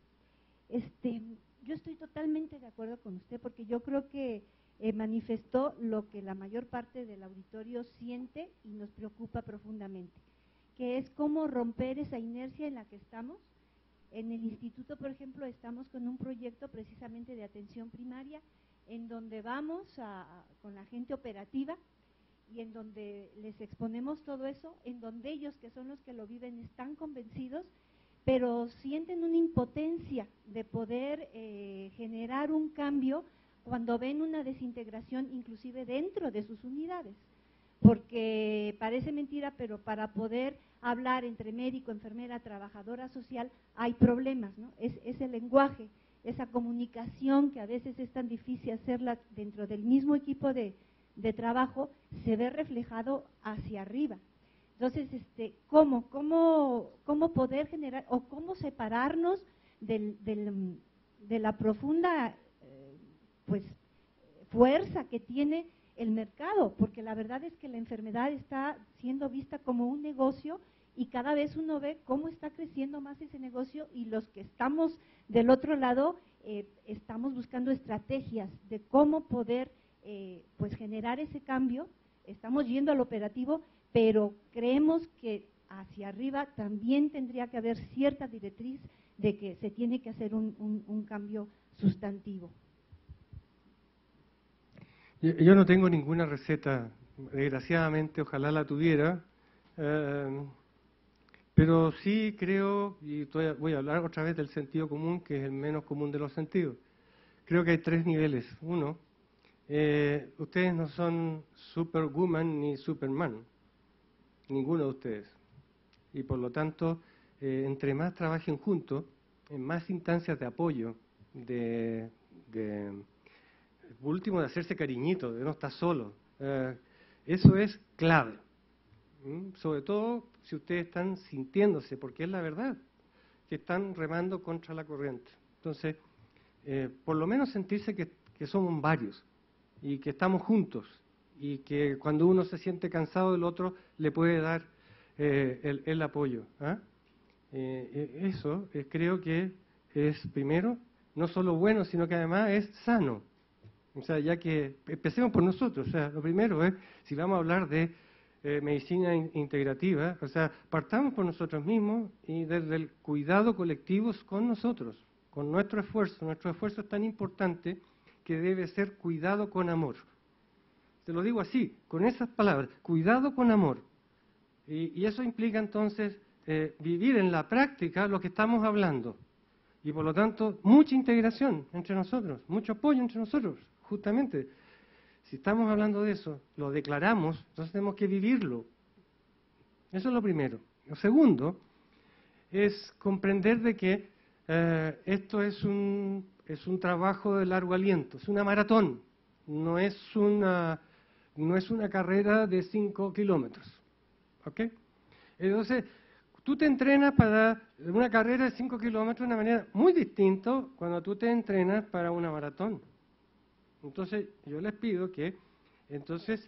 Yo estoy totalmente de acuerdo con usted porque yo creo que manifestó lo que la mayor parte del auditorio siente y nos preocupa profundamente, que es cómo romper esa inercia en la que estamos. En el instituto, por ejemplo, estamos con un proyecto precisamente de atención primaria en donde vamos con la gente operativa y en donde les exponemos todo eso, en donde ellos, que son los que lo viven, están convencidos, pero sienten una impotencia de poder generar un cambio cuando ven una desintegración inclusive dentro de sus unidades, porque parece mentira, pero para poder hablar entre médico, enfermera, trabajadora social hay problemas, ¿no? Es el lenguaje, esa comunicación que a veces es tan difícil hacerla dentro del mismo equipo de trabajo, se ve reflejado hacia arriba. Entonces, ¿cómo poder generar o cómo separarnos de la profunda pues fuerza que tiene el mercado? Porque la verdad es que la enfermedad está siendo vista como un negocio y cada vez uno ve cómo está creciendo más ese negocio y los que estamos del otro lado estamos buscando estrategias de cómo poder pues generar ese cambio. Estamos yendo al operativo, pero creemos que hacia arriba también tendría que haber cierta directriz de que se tiene que hacer un cambio sustantivo. Yo no tengo ninguna receta, desgraciadamente, ojalá la tuviera, pero sí creo, y voy a hablar otra vez del sentido común, que es el menos común de los sentidos. Creo que hay 3 niveles. Uno, ustedes no son Superwoman ni Superman, ninguno de ustedes. Y por lo tanto, entre más trabajen juntos, en más instancias de apoyo, por último, de hacerse cariñito, de no estar solo. Eso es clave. Sobre todo si ustedes están sintiéndose, porque es la verdad, que están remando contra la corriente. Entonces, por lo menos sentirse que somos varios y que estamos juntos y que cuando uno se siente cansado del otro le puede dar el apoyo. Eso creo que es, primero, no solo bueno, sino que además es sano. O sea, ya que empecemos por nosotros. O sea, lo primero es, si vamos a hablar de medicina integrativa, o sea, partamos por nosotros mismos y desde el cuidado colectivo con nosotros, con nuestro esfuerzo. Nuestro esfuerzo es tan importante que debe ser cuidado con amor. Te lo digo así, con esas palabras, cuidado con amor. Y eso implica entonces vivir en la práctica lo que estamos hablando. Y por lo tanto, mucha integración entre nosotros, mucho apoyo entre nosotros. Justamente, si estamos hablando de eso, lo declaramos, entonces tenemos que vivirlo. Eso es lo primero. Lo segundo es comprender de que esto es un trabajo de largo aliento, es una maratón, no es una carrera de 5 kilómetros. ¿Ok? Entonces, tú te entrenas para una carrera de 5 kilómetros de una manera muy distinta cuando tú te entrenas para una maratón. Entonces, yo les pido que, entonces,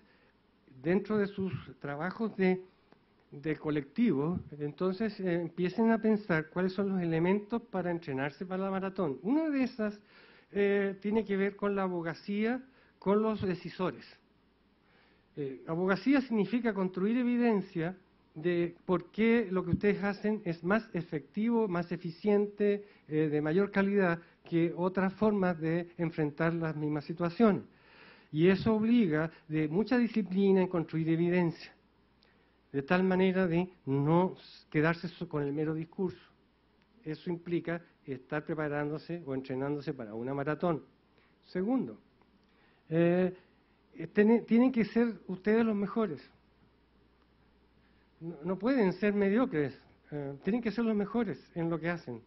dentro de sus trabajos de colectivo, entonces empiecen a pensar cuáles son los elementos para entrenarse para la maratón. Una de esas tiene que ver con la abogacía, con los decisores. Abogacía significa construir evidencia de por qué lo que ustedes hacen es más efectivo, más eficiente, de mayor calidad que otras formas de enfrentar las mismas situaciones. Y eso obliga de mucha disciplina en construir evidencia, de tal manera de no quedarse con el mero discurso. Eso implica estar preparándose o entrenándose para una maratón. Segundo, tienen que ser ustedes los mejores. No pueden ser mediocres, tienen que ser los mejores en lo que hacen,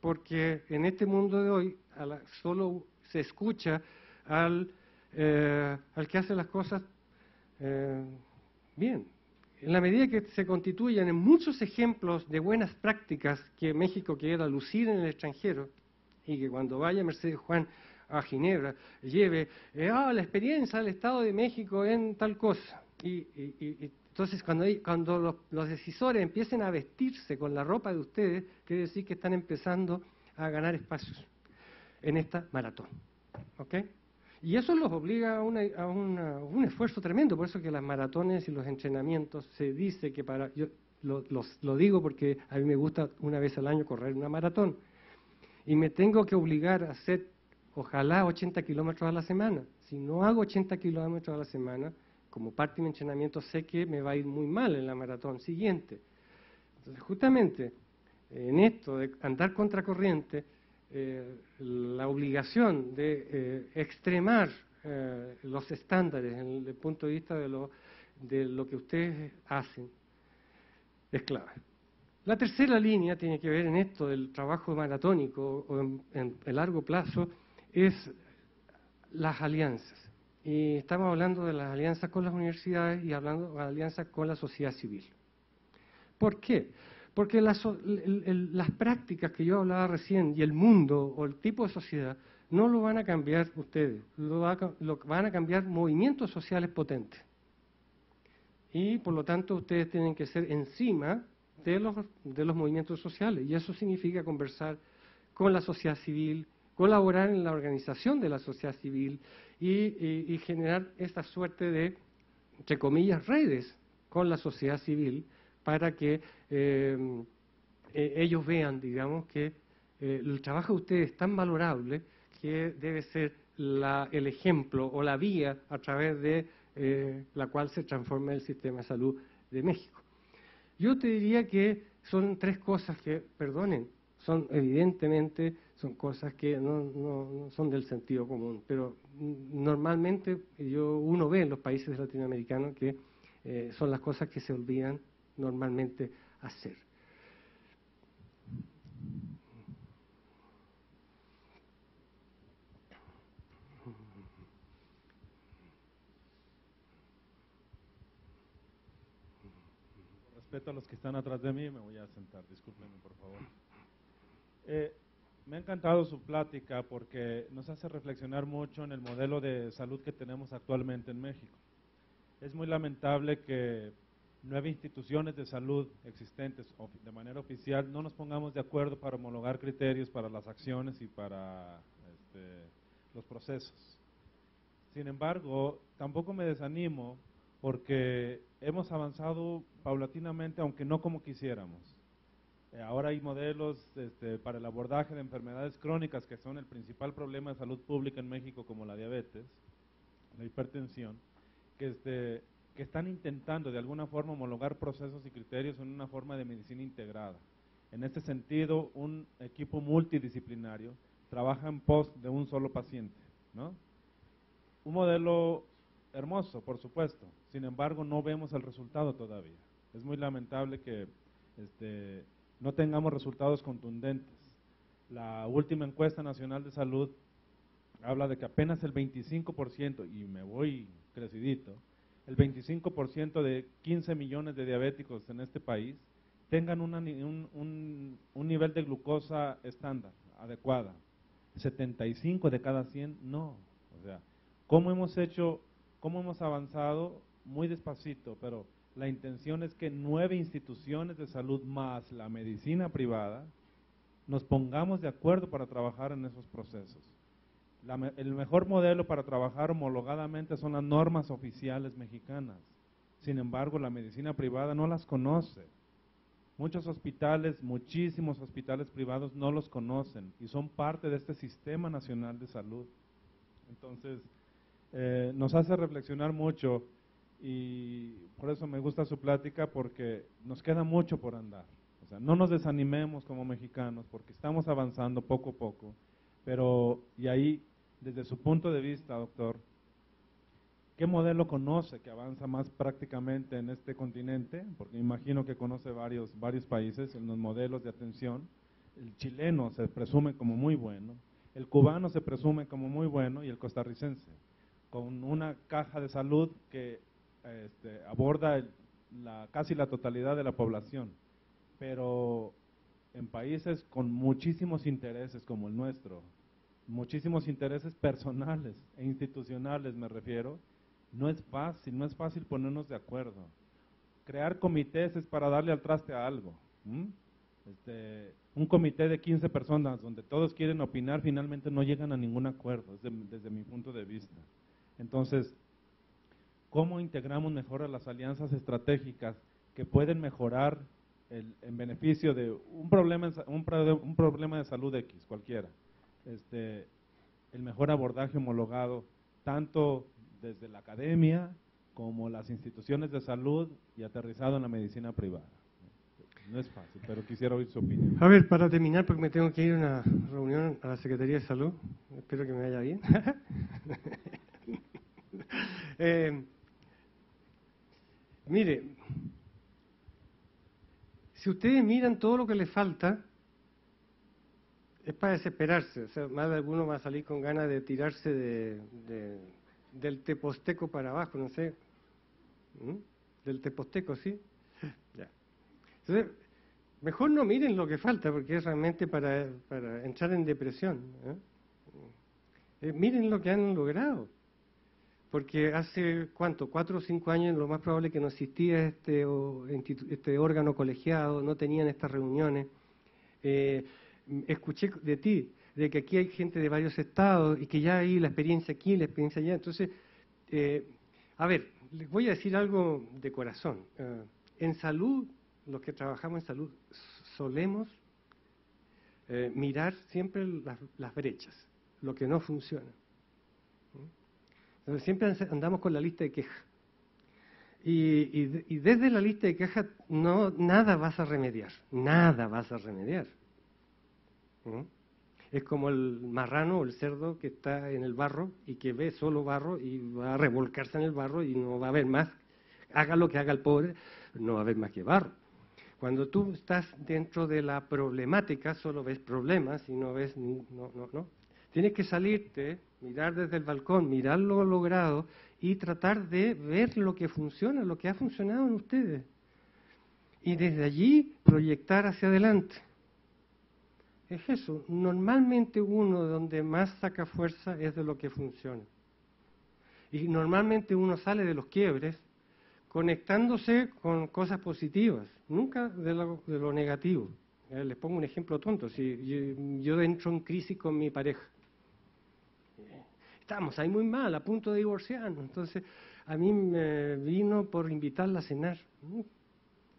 porque en este mundo de hoy solo se escucha al que hace las cosas bien. En la medida que se constituyan en muchos ejemplos de buenas prácticas que México quiera lucir en el extranjero, y que cuando vaya Mercedes Juan a Ginebra lleve la experiencia del Estado de México en tal cosa, entonces, cuando los decisores empiecen a vestirse con la ropa de ustedes, quiere decir que están empezando a ganar espacios en esta maratón. ¿Ok? Y eso los obliga a un esfuerzo tremendo. Por eso que las maratones y los entrenamientos se dice que yo lo digo porque a mí me gusta una vez al año correr una maratón. Y me tengo que obligar a hacer, ojalá, 80 kilómetros a la semana. Si no hago 80 kilómetros a la semana, como parte de mi entrenamiento, sé que me va a ir muy mal en la maratón siguiente. Entonces, justamente, en esto de andar contracorriente, la obligación de extremar los estándares desde el punto de vista de lo que ustedes hacen es clave. La tercera línea tiene que ver en esto del trabajo maratónico o en largo plazo, es las alianzas. Y estamos hablando de las alianzas con las universidades y hablando de alianzas con la sociedad civil. ¿Por qué? Porque las prácticas que yo hablaba recién y el mundo o el tipo de sociedad no lo van a cambiar ustedes, lo van a cambiar movimientos sociales potentes. Y por lo tanto ustedes tienen que ser encima de los movimientos sociales, y eso significa conversar con la sociedad civil, colaborar en la organización de la sociedad civil y generar esta suerte de, entre comillas, redes con la sociedad civil para que ellos vean, digamos, que el trabajo de ustedes es tan valorable que debe ser el ejemplo o la vía a través de la cual se transforma el sistema de salud de México. Yo te diría que son tres cosas que, perdonen, evidentemente son cosas que no son del sentido común, pero normalmente uno ve en los países latinoamericanos que son las cosas que se olvidan normalmente hacer. Respeto a los que están atrás de mí, me voy a sentar, discúlpenme por favor. Me ha encantado su plática porque nos hace reflexionar mucho en el modelo de salud que tenemos actualmente en México. Es muy lamentable que 9 instituciones de salud existentes de manera oficial no nos pongamos de acuerdo para homologar criterios para las acciones y para los procesos. Sin embargo, tampoco me desanimo porque hemos avanzado paulatinamente, aunque no como quisiéramos. Ahora hay modelos para el abordaje de enfermedades crónicas que son el principal problema de salud pública en México, como la diabetes, la hipertensión, que están intentando de alguna forma homologar procesos y criterios en una forma de medicina integrada. En este sentido, un equipo multidisciplinario trabaja en pos de un solo paciente, ¿no? Un modelo hermoso, por supuesto, sin embargo no vemos el resultado todavía. Es muy lamentable que no tengamos resultados contundentes. La última encuesta nacional de salud habla de que apenas el 25%, y me voy crecidito, el 25% de 15 millones de diabéticos en este país tengan un nivel de glucosa estándar, adecuada. 75 de cada 100 no. O sea, ¿cómo hemos avanzado? Muy despacito, pero la intención es que 9 instituciones de salud más la medicina privada nos pongamos de acuerdo para trabajar en esos procesos. El mejor modelo para trabajar homologadamente son las normas oficiales mexicanas. Sin embargo, la medicina privada no las conoce. Muchos hospitales, muchísimos hospitales privados no los conocen y son parte de este Sistema Nacional de Salud. Entonces, nos hace reflexionar mucho y por eso me gusta su plática, porque nos queda mucho por andar. O sea, no nos desanimemos como mexicanos porque estamos avanzando poco a poco. Pero, y ahí, desde su punto de vista, doctor, ¿qué modelo conoce que avanza más prácticamente en este continente? Porque imagino que conoce varios países en los modelos de atención. El chileno se presume como muy bueno, el cubano se presume como muy bueno y el costarricense, con una caja de salud que aborda casi la totalidad de la población. Pero en países con muchísimos intereses como el nuestro, muchísimos intereses personales e institucionales me refiero, no es fácil ponernos de acuerdo. Crear comités es para darle al traste a algo. Un comité de 15 personas donde todos quieren opinar, finalmente no llegan a ningún acuerdo, desde mi punto de vista. Entonces, ¿cómo integramos mejor a las alianzas estratégicas que pueden mejorar en beneficio de un problema de salud X, cualquiera? El mejor abordaje homologado, tanto desde la academia como las instituciones de salud y aterrizado en la medicina privada. No es fácil, pero quisiera oír su opinión. A ver, para terminar, porque me tengo que ir a una reunión a la Secretaría de Salud, espero que me vaya bien. Mire, si ustedes miran todo lo que les falta, es para desesperarse. O sea, más de alguno va a salir con ganas de tirarse del teposteco para abajo, no sé. Del teposteco, ¿sí? Ya. Entonces, mejor no miren lo que falta, porque es realmente para entrar en depresión. Miren lo que han logrado. Porque hace, ¿cuánto? 4 o 5 años lo más probable es que no existía este órgano colegiado, no tenían estas reuniones. Escuché de ti, de que aquí hay gente de varios estados y que ya hay la experiencia aquí, la experiencia allá. Entonces, a ver, les voy a decir algo de corazón. En salud, los que trabajamos en salud, solemos mirar siempre las brechas, lo que no funciona. Entonces, siempre andamos con la lista de quejas. Y desde la lista de quejas nada vas a remediar, nada vas a remediar. Es como el marrano o el cerdo que está en el barro y que ve solo barro y va a revolcarse en el barro y no va a haber más. Haga lo que haga el pobre, no va a haber más que barro. Cuando tú estás dentro de la problemática, solo ves problemas y no ves... No. Tienes que salirte, mirar desde el balcón, mirar lo logrado y tratar de ver lo que funciona, lo que ha funcionado en ustedes. Y desde allí proyectar hacia adelante. Es eso. Normalmente uno donde más saca fuerza es de lo que funciona. Y normalmente uno sale de los quiebres conectándose con cosas positivas, nunca de lo negativo. Les pongo un ejemplo tonto. Si yo entro en crisis con mi pareja, estamos ahí muy mal, a punto de divorciarnos. Entonces, a mí me vino por invitarla a cenar, en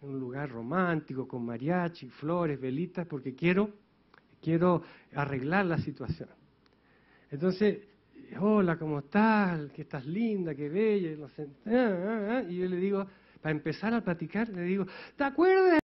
un lugar romántico, con mariachi, flores, velitas, porque quiero arreglar la situación. Entonces, hola, ¿cómo estás? Que estás linda, qué bella. Y yo le digo, para empezar a platicar, le digo, ¿te acuerdas